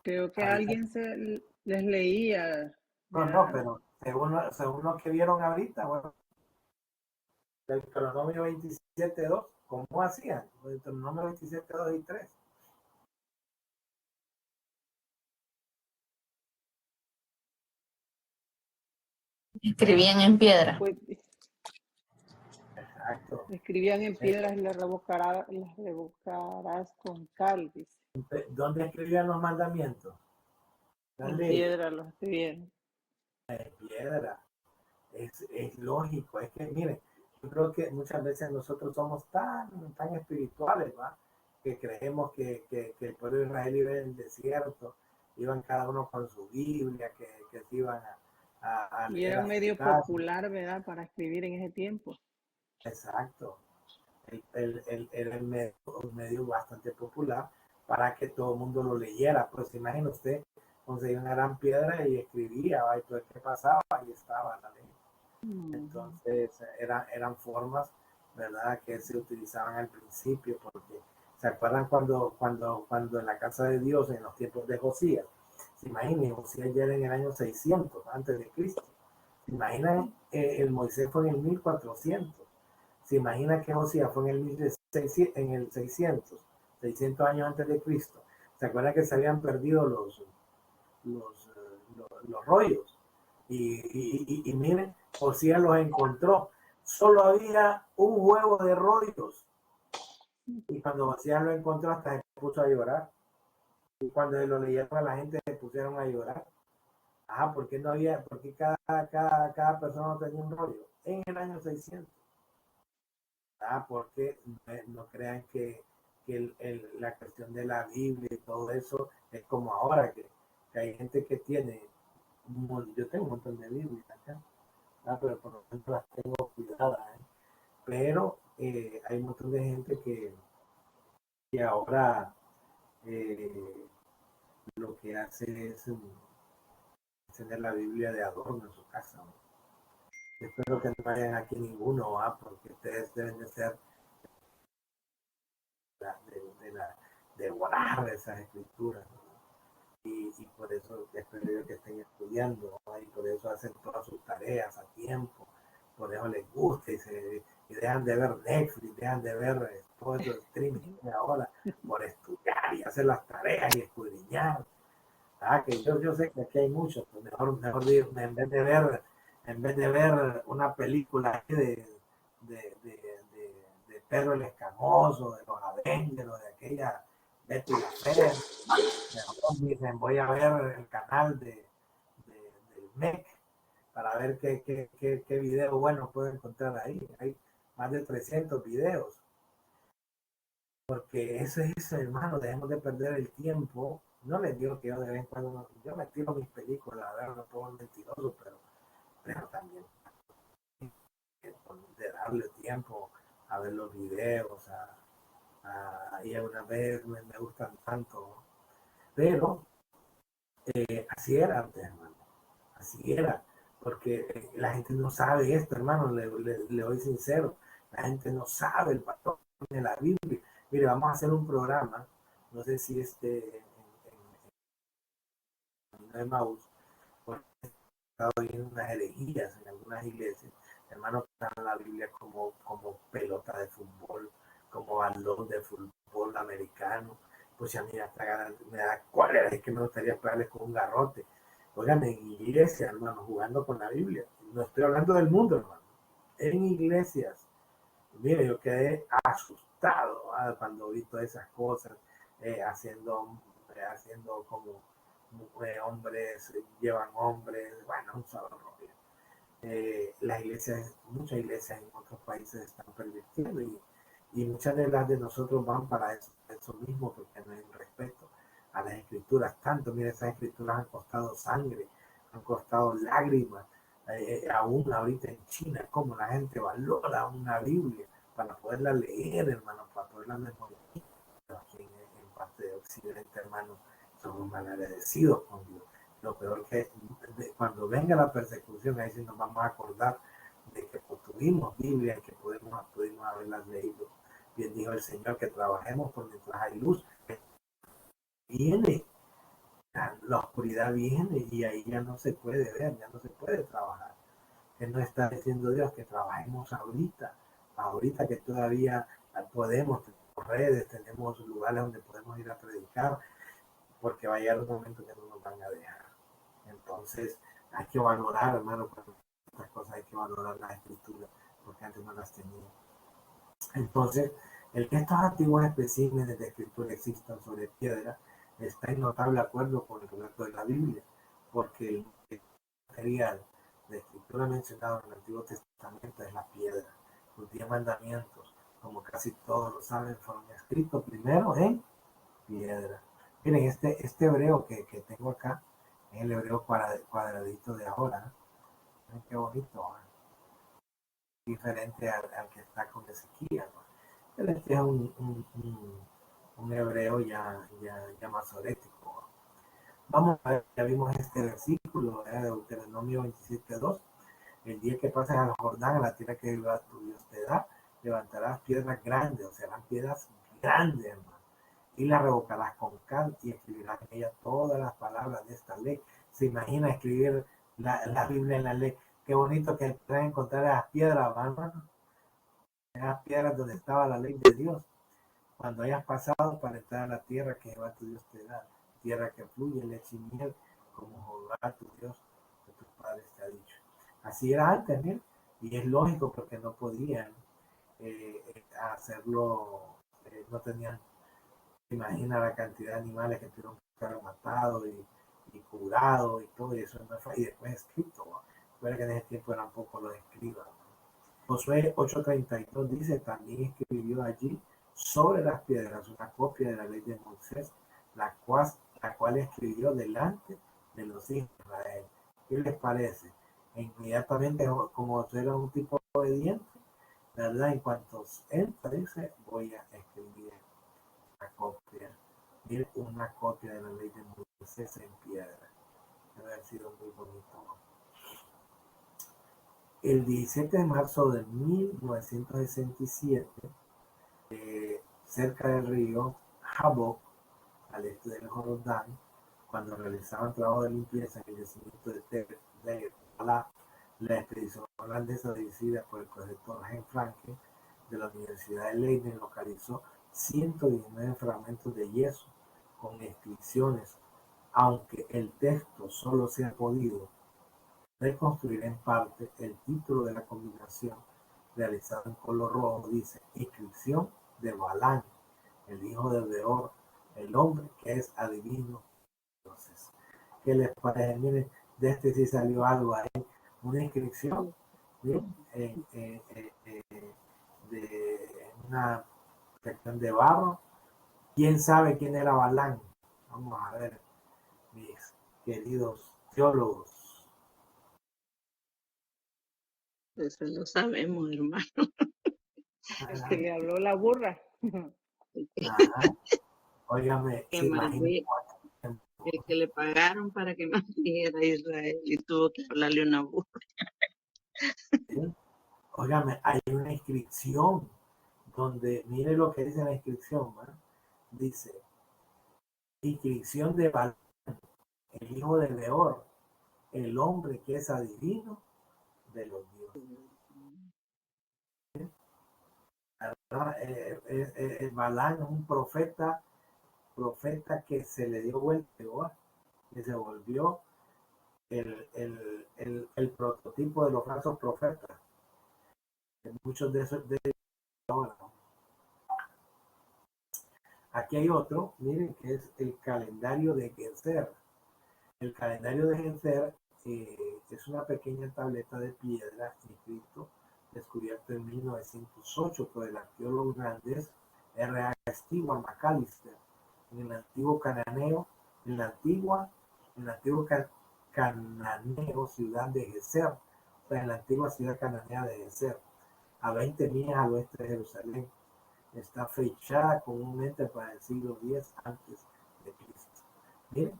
Creo que Había. alguien les leía, No, ¿verdad? pero según lo que vieron ahorita, bueno, el Deuteronomio 27.2, ¿cómo hacían? El Deuteronomio 27.2 y 3. Escribían en piedra. Pues Exacto. escribían en piedras y las revocarás con cal, dice. ¿Dónde escribían los mandamientos? Las En leyes. piedra los escribían. En piedra. Es lógico. Es que, miren, yo creo que muchas veces nosotros somos tan espirituales, ¿va? Que creemos que el pueblo de Israel iba en el desierto, iban cada uno con su Biblia, que se iban a Y leer era a un su medio casa. popular, ¿verdad? Para escribir en ese tiempo. Exacto. Era un medio bastante popular para que todo el mundo lo leyera. Pues imagina usted, conseguía una gran piedra y escribía, y todo el que pasaba, ahí estaba la ley. Entonces eran formas, ¿verdad?, que se utilizaban al principio, porque ¿se acuerdan cuando en la casa de Dios, en los tiempos de Josías? Se imaginan, Josías ya era en el año 600 antes de Cristo. Se imaginan, el Moisés fue en el 1400. Se imagina que Josías fue en el 600 años antes de Cristo. ¿Se acuerdan que se habían perdido los rollos? Y miren, Josías los encontró. Solo había un huevo de rollos. Y cuando Josías lo encontró, hasta se puso a llorar. Y cuando lo leyeron a la gente, se pusieron a llorar. ¿Por no había? Porque cada persona no tenía un rollo. En el año 600. Porque no crean que la cuestión de la Biblia y todo eso es como ahora, que hay gente que tiene, yo tengo un montón de Biblias acá, pero por lo menos las tengo cuidadas, pero hay un montón de gente que ahora lo que hace es tener la Biblia de adorno en su casa, ¿no? Espero que no hayan aquí ninguno, porque ustedes deben de ser devorar esas escrituras, ¿no? Y por eso espero yo que estén estudiando, ¿no? Y por eso hacen todas sus tareas a tiempo, por eso les gusta y dejan de ver Netflix, dejan de ver todo eso streaming ahora por estudiar y hacer las tareas y escudriñar. Que yo sé que aquí hay muchos, pues mejor en vez de ver una película de, de, de Pedro el Escamoso, de los Avengers, o de aquella Betty la Fea, dicen voy a ver el canal del MEC para ver qué video bueno puedo encontrar ahí. Hay más de 300 videos. Porque eso es eso, hermano, dejemos de perder el tiempo. No les digo que yo de vez en cuando, yo me tiro mis películas, a ver, no puedo ser mentiroso, pero también de darle tiempo a ver los videos, y algunas veces me gustan tanto, pero Así era antes, hermano. Así era. Porque la gente no sabe esto, hermano. Le doy sincero. La gente no sabe el patrón de la Biblia. Mire, vamos a hacer un programa. No sé si en Maús, porque he estado viendo unas herejías en algunas iglesias. Hermano, usan la Biblia como pelota de fútbol, como balón de fútbol americano. Pues a mí hasta me da cólera, es que me gustaría pegarles con un garrote. Oigan, en iglesia, hermano, jugando con la Biblia. No estoy hablando del mundo, hermano. En iglesias. Mire, yo quedé asustado cuando vi todas esas cosas, haciendo como hombres, llevan hombres, bueno, un solo rollo. Las iglesias, muchas iglesias en otros países están pervirtiendo y muchas de las de nosotros van para eso mismo, porque no hay un respeto a las escrituras. Tanto, mire, esas escrituras han costado sangre, han costado lágrimas. Aún ahorita en China, como la gente valora una Biblia para poderla leer, hermano, para poderla memorizar. Aquí en parte de Occidente, hermano, somos malagradecidos con Dios. Lo peor que cuando venga la persecución, ahí sí nos vamos a acordar de que tuvimos Biblia y que pudimos haberlas leído. Bien dijo el Señor que trabajemos por mientras hay luz. Viene, la oscuridad viene y ahí ya no se puede ver, ya no se puede trabajar. Él nos está diciendo Dios que trabajemos ahorita que todavía podemos, tenemos redes, tenemos lugares donde podemos ir a predicar, porque va a llegar un momento que no nos van a dejar. Entonces hay que valorar, hermano, estas cosas hay que valorar las escrituras, porque antes no las tenía. Entonces, el que estos antiguos especímenes de escritura existan sobre piedra está en notable acuerdo con el relato de la Biblia, porque el material de escritura mencionado en el Antiguo Testamento es la piedra. Los 10 mandamientos, como casi todos lo saben, fueron escritos primero en piedra. Miren, este hebreo que tengo acá es el hebreo cuadradito de ahora. Miren qué bonito, ¿eh? Diferente al que está con Ezequiel, ¿no? Pero este es un hebreo ya masorético. Vamos a ver, ya vimos este versículo de Deuteronomio 27:2. El día que pases al Jordán, a la tierra que Jehová tu Dios te da, levantarás piedras grandes, o serán piedras grandes, hermano, y las revocarás con cal y escribirás en ella todas las palabras de esta ley. Se imagina escribir la Biblia en la ley. Qué bonito que puedan encontrar esas piedras, hermano, esas piedras donde estaba la ley de Dios. Cuando hayas pasado para entrar a la tierra que Jehová tu Dios te da, tierra que fluye leche y miel, como Jehová tu Dios de tus padres te ha dicho. Así era antes, ¿bien? Y es lógico porque no podían hacerlo, no tenían, imagina la cantidad de animales que tuvieron que haber matado y curado y todo eso, y después escrito, ¿no? Recuerda que en ese tiempo eran pocos los escribas. Josué 8:32 dice, también escribió allí sobre las piedras una copia de la ley de Moisés, la cual escribió delante de los hijos de Israel. ¿Qué les parece? E inmediatamente, como Josué era un tipo obediente, ¿verdad? En cuanto entra, dice, voy a escribir una copia, una copia de la ley de Moisés en piedra. Debe haber sido muy bonito. El 17 de marzo de 1967, cerca del río Jabbok, al este del Jordán, cuando realizaban trabajo de limpieza en el yacimiento de Balá, la expedición holandesa dirigida por el profesor Hein Franke de la Universidad de Leiden localizó 119 fragmentos de yeso con inscripciones, aunque el texto solo se ha podido reconstruir en parte. El título de la combinación realizada en color rojo dice inscripción de Balán, el hijo de Beor, el hombre que es adivino. Entonces, ¿qué les parece? Miren, de este sí salió algo ahí, una inscripción, ¿sí? De una sección de barro. ¿Quién sabe quién era Balán? Vamos a ver, mis queridos teólogos. Eso lo sabemos, hermano. El que le habló la burra. Ajá. Óigame, Qué se imagina maravilla. El que le pagaron para que no dijera Israel y tuvo que hablarle una burra. ¿Sí? Óigame, hay una inscripción donde, mire lo que dice la inscripción, ¿verdad? Dice, inscripción de Balaam, el hijo de Beor, el hombre que es adivino de los dioses. Balaam es un profeta que se le dio vuelta, que se volvió el prototipo de los falsos profetas. Muchos de esos de ahora. Aquí hay otro, miren, que es el calendario de Gezer. El calendario de Gezer es una pequeña tableta de piedra escrito, descubierto en 1908 por el arqueólogo irlandés R.A. Stewart McAllister en el antiguo cananeo, en la antigua cananeo ciudad de Gezer, o sea, en la antigua ciudad cananea de Gezer, a 20 millas al oeste de Jerusalén. Está fechada comúnmente para el siglo X antes de Cristo. Miren,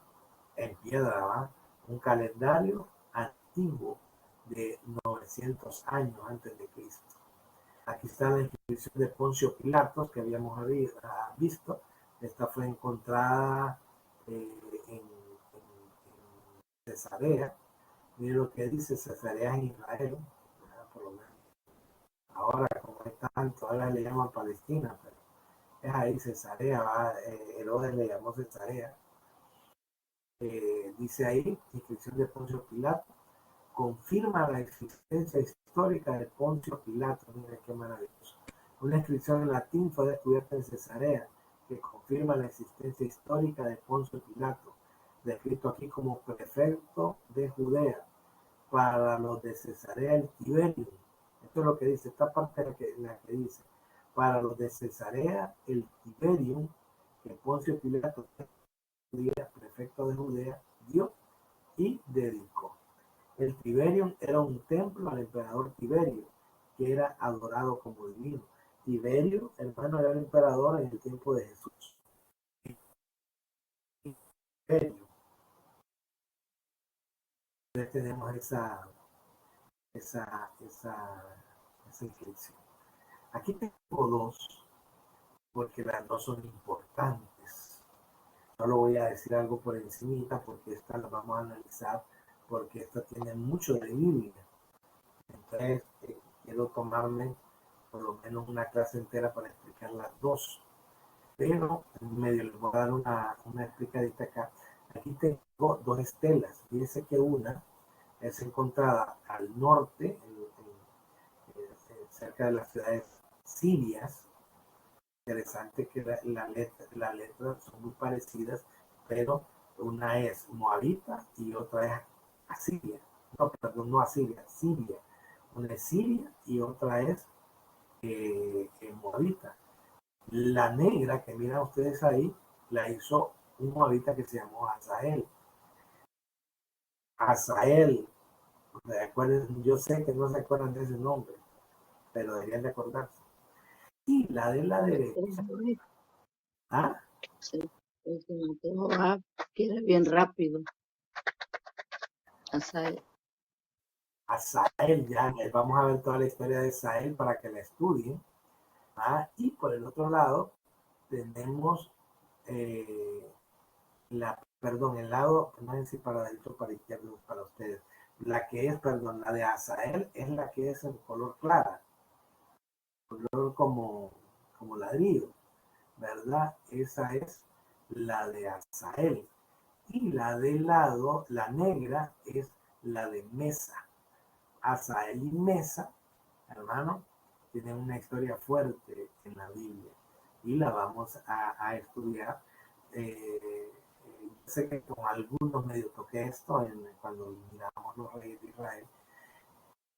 en piedra, ¿va? Un calendario antiguo de 900 años antes de Cristo. Aquí está la inscripción de Poncio Pilatos que habíamos visto. Esta fue encontrada en Cesarea. Miren lo que dice Cesarea en Israel, por lo menos. Ahora, como hay tanto, ahora le llaman Palestina, pero es ahí Cesarea, Herodes le llamó Cesarea. Dice ahí, inscripción de Poncio Pilato, confirma la existencia histórica de Poncio Pilato. Miren qué maravilloso. Una inscripción en latín fue descubierta en Cesarea que confirma la existencia histórica de Poncio Pilato, descrito aquí como prefecto de Judea. Para los de Cesarea el Tiberium. Esto es lo que dice, esta parte es la que dice, para los de Cesarea el Tiberium, que Poncio Pilato, prefecto de Judea, dio y dedicó. El Tiberium era un templo al emperador Tiberio, que era adorado como divino. Tiberio, hermano, era el emperador en el tiempo de Jesús. Tiberio. Entonces tenemos esa inscripción. Aquí tengo dos, porque las dos son importantes. Solo voy a decir algo por encimita, porque esta la vamos a analizar, porque esta tiene mucho de Biblia. Entonces, quiero tomarme por lo menos una clase entera para explicar las dos. Pero en medio les voy a dar una explicadita acá. Aquí tengo dos estelas. Fíjense que una es encontrada al norte, cerca de las ciudades sirias. Interesante que las letras son muy parecidas, pero una es moabita y otra es asiria. No, perdón, no asiria, siria. Una es siria y otra es moabita. La negra que miran ustedes ahí la hizo un moabita que se llamó Azael. Azael, yo sé que no se acuerdan de ese nombre, pero deberían de acordarse. Y la de la derecha. ¿Ah? Sí, el que mató a que era bien rápido. Azael, ya vamos a ver toda la historia de Azael para que la estudien. Y por el otro lado tenemos el lado, no sé si para derecho o para izquierdo para ustedes. La que es, la de Azael es la que es en color clara, color como ladrillo, ¿verdad? Esa es la de Azael. Y la del lado, la negra, es la de Mesa. Azael y Mesa, hermano, tienen una historia fuerte en la Biblia y la vamos a estudiar. Sé que con algunos medio toqué esto cuando miramos los reyes de Israel.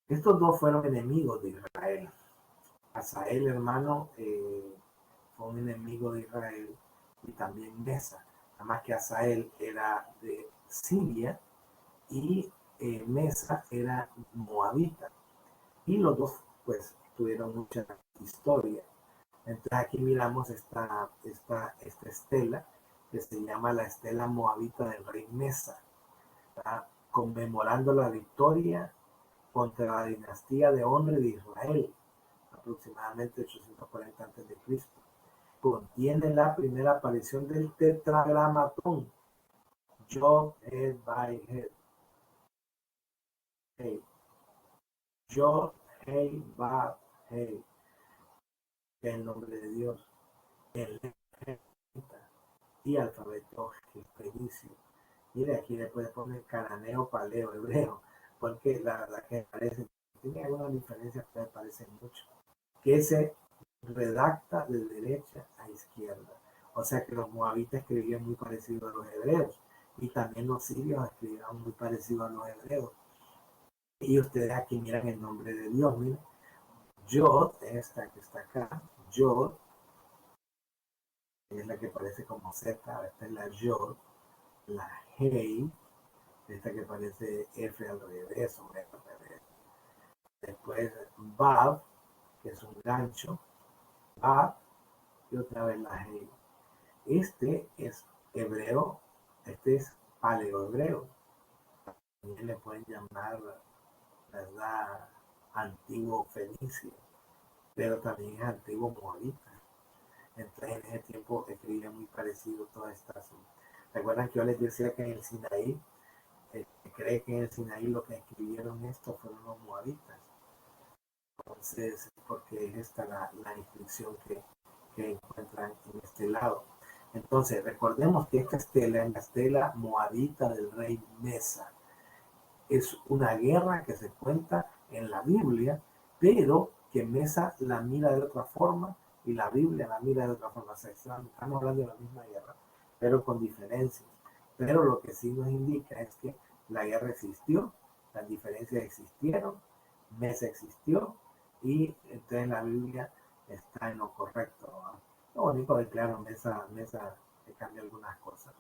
Estos dos fueron enemigos de Israel. Azael, hermano, fue un enemigo de Israel y también Mesa. Nada más que Azael era de Siria y Mesa era moabita. Y los dos, pues, tuvieron mucha historia. Entonces aquí miramos esta estela, que se llama la estela moabita del rey Mesa, ¿verdad? Conmemorando la victoria contra la dinastía de Omri de Israel, aproximadamente 840 a.C. Contiene la primera aparición del tetragramatón, Yod, Hed, Vay, Hed. Hey. Yod, Hey, Vav, Hey, que es el nombre de Dios, el y alfabeto fenicio. Mire, aquí le puede poner cananeo, paleo, hebreo, porque la verdad que parece, tiene algunas diferencias, pero parecen mucho, que se redacta de derecha a izquierda. O sea que los moabitas escribían muy parecido a los hebreos, y también los sirios escribían muy parecido a los hebreos. Y ustedes aquí miran el nombre de Dios, miren. Yod, esta que está acá, Yod, es la que parece como Z, esta es la Yod, la Hey, esta que parece F al revés o F al revés. Después Vav, que es un gancho, Vav, y otra vez la Hey. Este es hebreo, este es paleohebreo. También le pueden llamar, ¿verdad?, antiguo fenicio, pero también es antiguo moabita. Entonces en ese tiempo escribía muy parecido todas estas. ¿Recuerdan que yo les decía que en el Sinaí, cree que en el Sinaí lo que escribieron esto fueron los moabitas? Entonces, porque es esta la inscripción que encuentran en este lado. Entonces, recordemos que esta estela es la estela moabita del rey Mesa. Es una guerra que se cuenta en la Biblia, pero que Mesa la mira de otra forma y la Biblia la mira de otra forma. O sea, estamos hablando de la misma guerra, pero con diferencias. Pero lo que sí nos indica es que la guerra existió, las diferencias existieron, Mesa existió, y entonces la Biblia está en lo correcto, ¿no? Lo único es, claro, Mesa le cambia algunas cosas.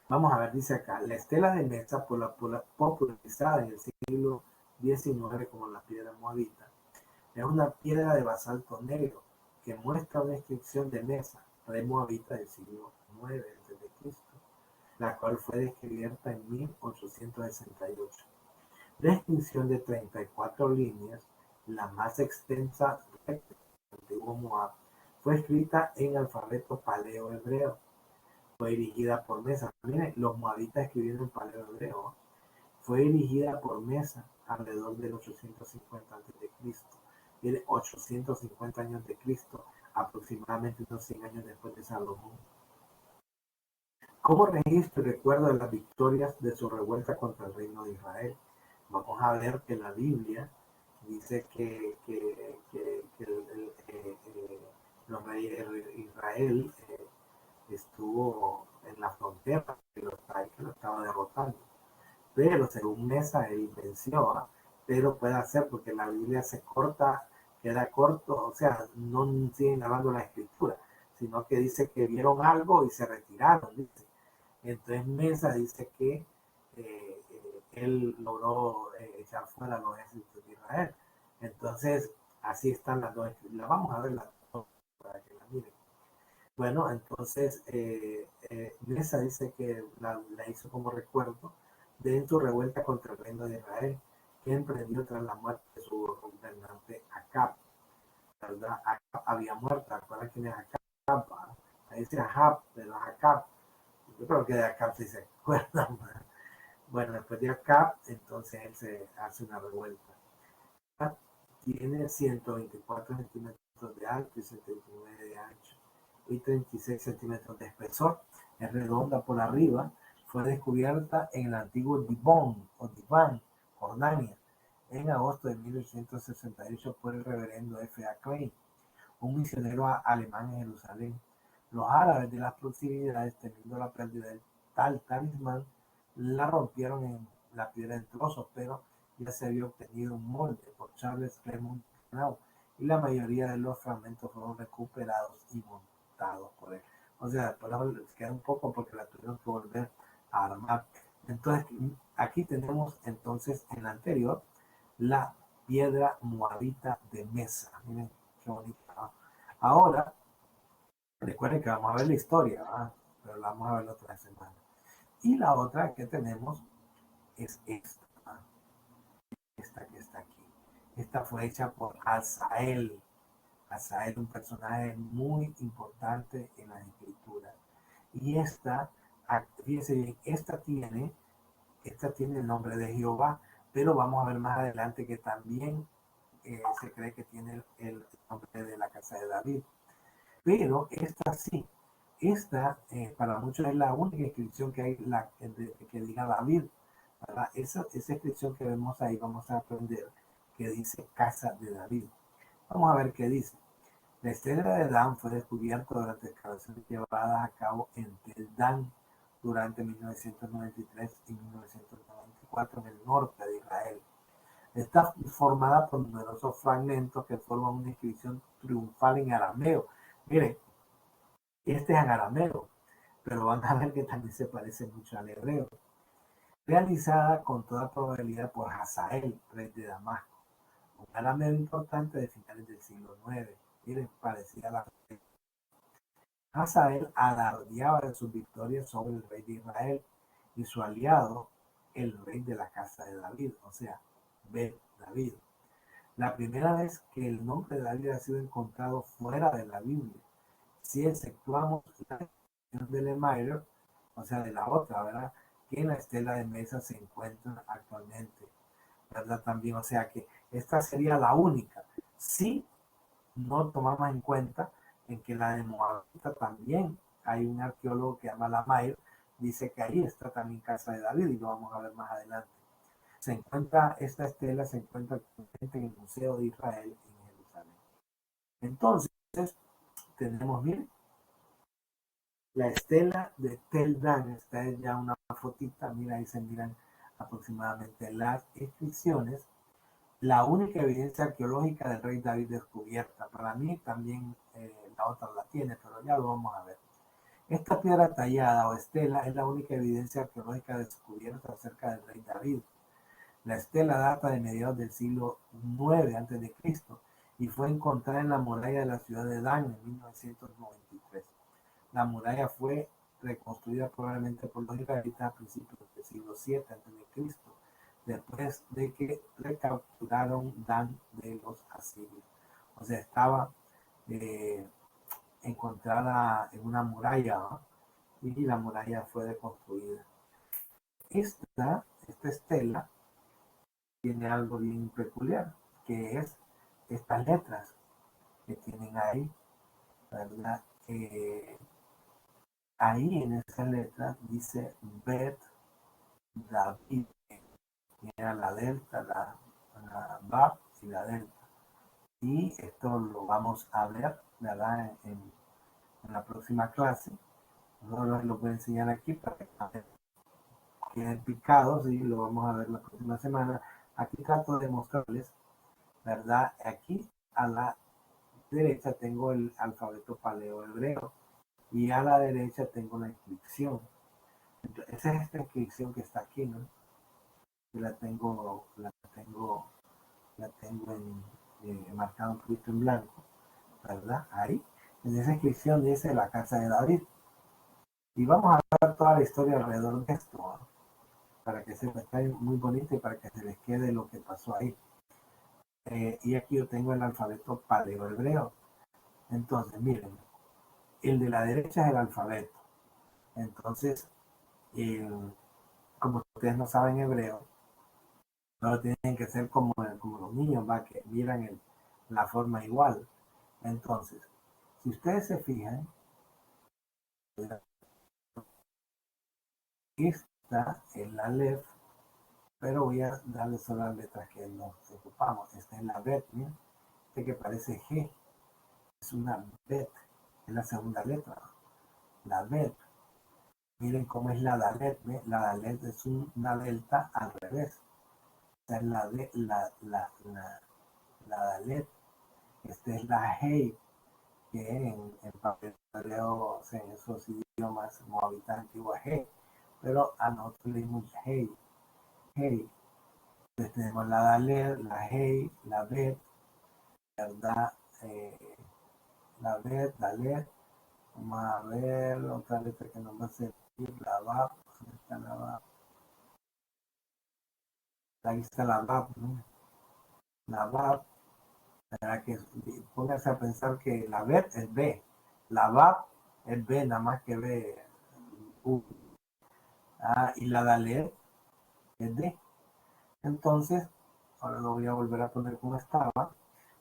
Vamos a ver, dice acá, la estela de Mesa, popularizada en el siglo XIX como la piedra moabita, es una piedra de basalto negro que muestra una inscripción de Mesa, rey moabita del siglo IX a.C., la cual fue descubierta en 1868. La inscripción de 34 líneas, la más extensa del antiguo Moab, fue escrita en alfabeto paleo-hebreo. Fue dirigida por Mesa. Miren, los moabitas escribieron en paleo-hebreo. Fue dirigida por Mesa alrededor del 850 a.C. Miren, 850 años de Cristo, aproximadamente unos 100 años después de Salomón. Como registro y recuerdo de las victorias de su revuelta contra el reino de Israel, vamos a ver que la Biblia dice que los reyes de Israel estuvo en la frontera que lo estaba derrotando. Pero según Mesa, él venció, ¿eh? Pero puede ser porque la Biblia se corta, queda corto, o sea, no siguen narrando la escritura, sino que dice que vieron algo y se retiraron, dice. Entonces Mesa dice que él logró echar fuera a los ejércitos de Israel. Entonces, así están las dos escrituras. Vamos a ver las dos para que las miren. Bueno, entonces Mesa dice que la hizo como recuerdo de su revuelta contra el reino de Israel, que emprendió tras la muerte de su gobernante Acab, ¿verdad? Acab había muerto. ¿Recuerdan quién es Acab? Ahí dice Ahab, pero Acab. Yo creo que de Acab sí se acuerdan. Bueno, después de Acab, entonces él se hace una revuelta. Tiene 124 centímetros de alto y 79 de ancho y 36 centímetros de espesor. Es redonda por arriba. Fue descubierta en el antiguo Dibón o Diván, Jordania, en agosto de 1868 por el reverendo F. A. Klein, un misionero alemán en Jerusalén. Los árabes de las proximidades, temiendo la pérdida del tal talismán, la rompieron en la piedra en trozos, pero ya se había obtenido un molde por Charles Clement Knau y la mayoría de los fragmentos fueron recuperados y montados por él. O sea, después queda un poco porque la tuvieron que volver a armar. Entonces, aquí tenemos entonces en la anterior la piedra moabita de Mesa. Miren qué bonita, ¿no? Ahora, recuerden que vamos a ver la historia, ¿verdad? pero la vamos a ver la otra semana. Y la otra que tenemos es esta que está aquí. Esta fue hecha por Asael. Asael, un personaje muy importante en las escrituras. Y esta, fíjense bien, esta tiene el nombre de Jehová, pero vamos a ver más adelante que también se cree que tiene el nombre de la casa de David. Pero esta sí, esta para muchos es la única inscripción que hay que diga David, ¿verdad? Esa inscripción que vemos ahí, vamos a aprender que dice casa de David. Vamos a ver qué dice. La estela de Dan fue descubierta durante excavaciones llevadas a cabo en Tel Dan durante 1993 y 1994 en el norte de Israel. Está formada por numerosos fragmentos que forman una inscripción triunfal en arameo. Miren, este es en arameo, pero van a ver que también se parece mucho al hebreo. Realizada con toda probabilidad por Hazael, rey de Damasco, un arameo importante de finales del siglo IX. Miren, parecía la Hazael alardeaba de sus victorias sobre el rey de Israel y su aliado, el rey de la casa de David, o sea, David. La primera vez que el nombre de David ha sido encontrado fuera de la Biblia, si exceptuamos la versión de Lemairer, o sea, de la otra, ¿verdad? Que en la estela de Mesa se encuentra actualmente, ¿verdad? También, o sea que esta sería la única. Si no tomamos en cuenta en que la de Moabita también hay un arqueólogo que llama Lemairer, dice que ahí está también casa de David y lo vamos a ver más adelante. Esta estela se encuentra actualmente en el Museo de Israel en Jerusalén. Entonces, tenemos, miren, la estela de Tel Dan. Esta es ya una fotita, mira, ahí se miran aproximadamente las inscripciones. La única evidencia arqueológica del rey David descubierta. Para mí también la otra la tiene, pero ya lo vamos a ver. Esta piedra tallada o estela es la única evidencia arqueológica descubierta acerca del rey David. La estela data de mediados del siglo IX a.C. y fue encontrada en la muralla de la ciudad de Dan en 1993. La muralla fue reconstruida probablemente por los israelitas a principios del siglo VII a.C., después de que recapturaron Dan de los asirios. O sea, estaba encontrada en una muralla, ¿no? Y la muralla fue reconstruida. Esta estela tiene algo bien peculiar, que es estas letras que tienen ahí, ¿verdad? Ahí en esas letras dice Bet David. Mira la delta, la Bab y la delta. Y esto lo vamos a ver, ¿verdad? En la próxima clase. No lo voy a enseñar aquí para que queden picados y lo vamos a ver la próxima semana. Aquí trato de mostrarles, ¿verdad? Aquí a la derecha tengo el alfabeto paleo-hebreo y a la derecha tengo la inscripción. Entonces, esa es esta inscripción que está aquí, ¿no? Y la tengo marcada un poquito en blanco, ¿verdad? Ahí, en esa inscripción dice la casa de David. Y vamos a ver toda la historia alrededor de esto, ¿no? Para que se les quede muy bonito y para que se les quede lo que pasó ahí. Y aquí yo tengo el alfabeto paleo-hebreo. Entonces, miren, el de la derecha es el alfabeto. Entonces, como ustedes no saben hebreo, no tienen que ser como los niños, ¿va? Que miran la forma igual. Entonces, si ustedes se fijan, esta es la Aleph, pero voy a darle solo las letras que nos ocupamos. Esta es la Bet, miren, este que parece G, es una Bet, es la segunda letra, la Bet. Miren cómo es la Dalet, ¿ve? La Dalet es una delta al revés. Esta es la Dalet. Esta es la Hei, que en papel hebreo, o sea, en esos idiomas moabitas antiguos, Hei. Pero a nosotros le dimos Hei. Hei. Entonces tenemos la Dalet, la Hei, la Bet, ¿verdad? La Bet, Dalet. Vamos a ver otra letra que nos va a servir, la VAP. ¿Dónde está la VAP? Ahí está la VAP, ¿no? La VAP, para que póngase a pensar que la VET es B, la VAP es B, nada más que B, U. Y la DALET es D. Entonces, ahora lo voy a volver a poner como estaba.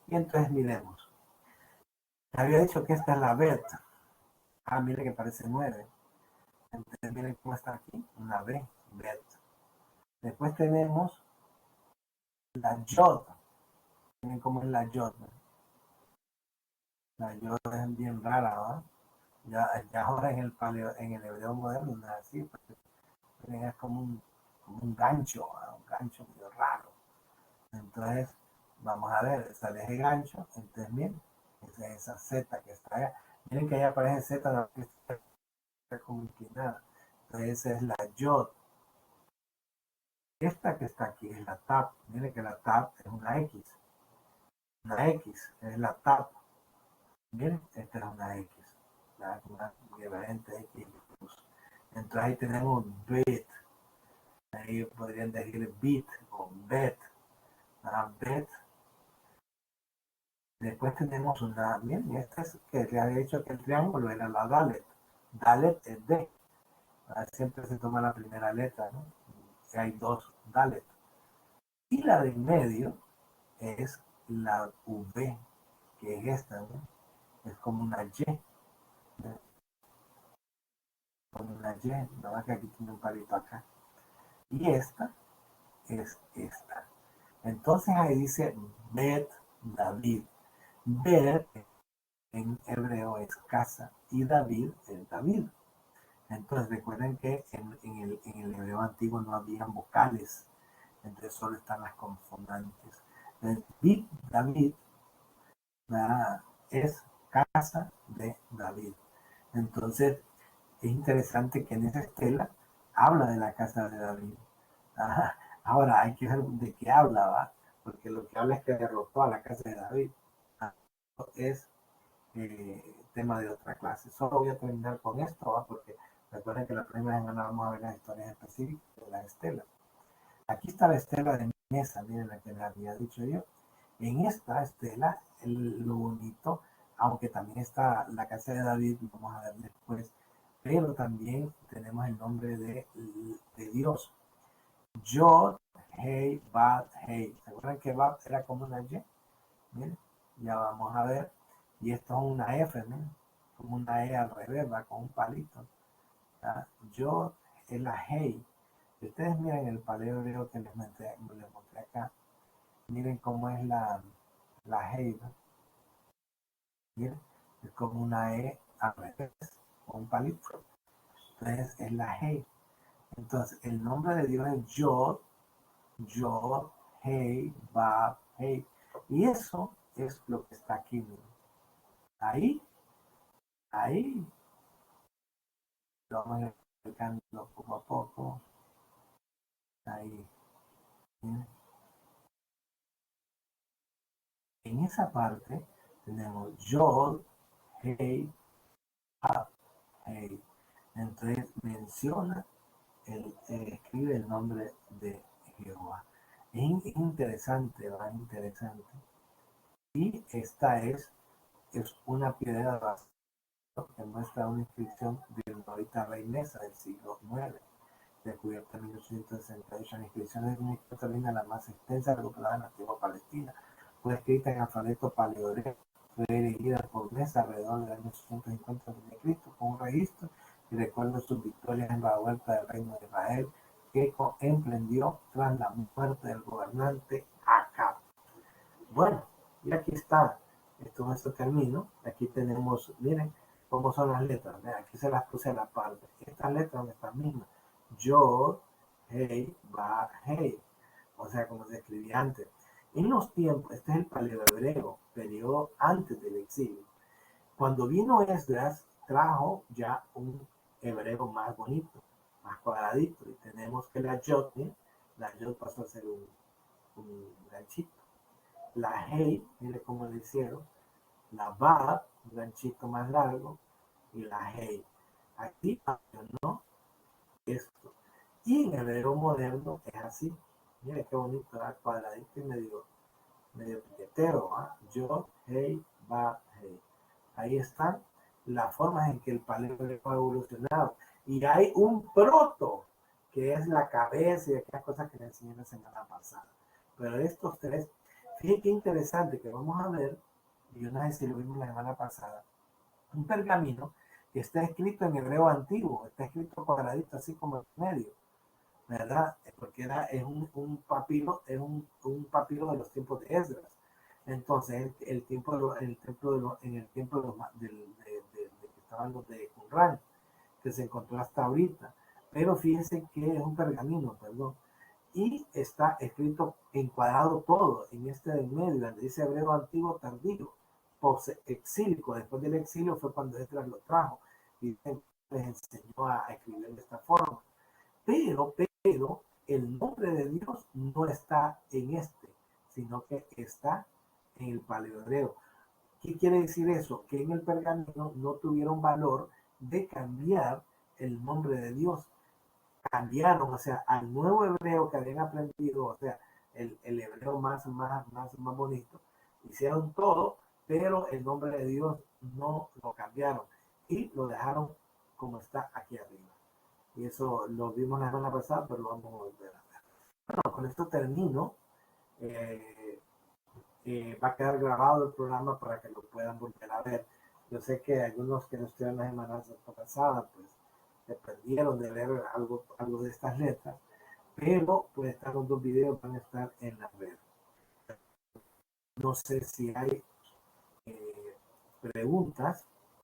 Y entonces miremos. Había dicho que esta es la VET. Mire que parece 9. Entonces miren cómo está aquí, una B, VET. Después tenemos la YOD. Miren cómo es la YOD. La YOD es bien rara, ¿verdad? Ya ahora en el hebreo moderno no es así, porque es como un gancho, ¿verdad? Un gancho medio raro. Entonces, vamos a ver, sale ese gancho, entonces miren, esa Z que está allá. Miren que ahí aparece Z, que está como inclinada. Entonces esa es la YOD. Esta que está aquí es la TAP. Miren que la TAP es una X. Una X es la TAP. Miren, esta es una X. Una diferente X. Entonces ahí tenemos bit. Ahí podrían decir bit o bet. Bet. Después tenemos una, miren, esta es que le había dicho que el triángulo era la Dalet. Dalet es D. Siempre se toma la primera letra, ¿no? Hay dos Dalet. Y la de en medio es la V, que es esta, ¿no? Es como una Y. ¿no? Como una Y, nada más que aquí tiene un palito acá. Y esta es esta. Entonces ahí dice Bet David. Bet en hebreo es casa y David es David. Entonces recuerden que en el hebreo antiguo no habían vocales, entonces solo están las consonantes. Entonces, David es casa de David. Entonces es interesante que en esa estela habla de la casa de David. Ahora hay que ver de qué habla, ¿va? Porque lo que habla es que derrotó a la casa de David. Es tema de otra clase. Solo voy a terminar con esto, ¿va? Porque recuerden que la próxima semana vamos a ver las historias específicas de las estelas. Aquí está la estela de Mesa, miren la que les había dicho yo. En esta estela, lo bonito, aunque también está la casa de David, vamos a ver después, pero también tenemos el nombre de Dios. Yod, Hei, Bad, Hei. ¿Se acuerdan que Bad era como una Y? Miren, ya vamos a ver. Y esto es una F, miren, como una E al revés, va con un palito. Yod es la Hei. Si ustedes miren el paleo hebreo que les mostré acá, miren cómo es la Hei, ¿no? Miren, es como una E al revés, con un palito. Entonces es la Hei. Entonces el nombre de Dios es Yod, Yod, Hei, Bab, Hei. Y eso es lo que está aquí, miren. Ahí, lo vamos a ir explicando poco a poco. Ahí, miren. En esa parte tenemos Yod, Hei, Bab, Hei. Entonces menciona, escribe el nombre de Jehová. Es interesante, ¿verdad? Interesante. Y esta es una piedra que muestra una inscripción de la ahorita rey Mesa del siglo IX, descubierta en 1868. La inscripción es una inscripción la más extensa recuperada en la antigua Palestina. Fue escrita en alfabeto paleohebreo. Fue erigida por Mesa alrededor del año 650 a.C. con un registro y recuerda sus victorias en la vuelta del reino de Israel que emprendió tras la muerte del gobernante Acab. Bueno, y aquí está. Con esto termino. Aquí tenemos, miren cómo son las letras. Aquí se las puse a la parte. Estas letras son estas mismas. Yod, Hei, Ba, Hei. O sea, como se escribía antes. En los tiempos, este es el paleohebreo, periodo antes del exilio. Cuando vino Esdras, trajo ya un hebreo más bonito, más cuadradito. Y tenemos que la Yod pasó a ser un ganchito. La Hei, mire cómo le hicieron. La Bab, un ganchito más largo. y la Hei. Aquí mencionó esto. Y en el hebreo moderno es así. Mire qué bonito, ¿verdad? Cuadradito y medio piquetero. Yod, Hei, Vav, Hei. Ahí están las formas en que el paleo ha evolucionado. Y hay un proto, que es la cabeza y aquellas cosas que le enseñé la semana pasada. Pero estos tres, fíjense qué interesante que vamos a ver, y una vez si lo vimos la semana pasada, un pergamino que está escrito en hebreo antiguo, está escrito cuadradito así como en medio, ¿verdad? Porque es un papiro, es un papiro de los tiempos de Esdras. Entonces, el tiempo en el templo en el tiempo de que estaban los de Qumran, que se encontró hasta ahorita. Pero fíjense que es un pergamino, perdón, y está escrito encuadrado todo en este del medio, donde dice hebreo antiguo tardío, exílico. Después del exilio fue cuando Esdras lo trajo y les enseñó a escribir de esta forma. Pero el nombre de Dios no está en este, sino que está en el paleohebreo. ¿Qué quiere decir eso? Que en el pergamino no tuvieron valor de cambiar el nombre de Dios. Cambiaron, o sea, al nuevo hebreo que habían aprendido, o sea, el hebreo más bonito, hicieron todo, pero el nombre de Dios no lo cambiaron y lo dejaron como está aquí arriba. Y eso lo vimos la semana pasada, pero lo vamos a volver a ver. Bueno, con esto termino. Va a quedar grabado el programa para que lo puedan volver a ver. Yo sé que algunos que no estuvieron la semana pasada, pues se perdieron de ver algo de estas letras, pero pues estos dos videos van a estar en la red. No sé si hay preguntas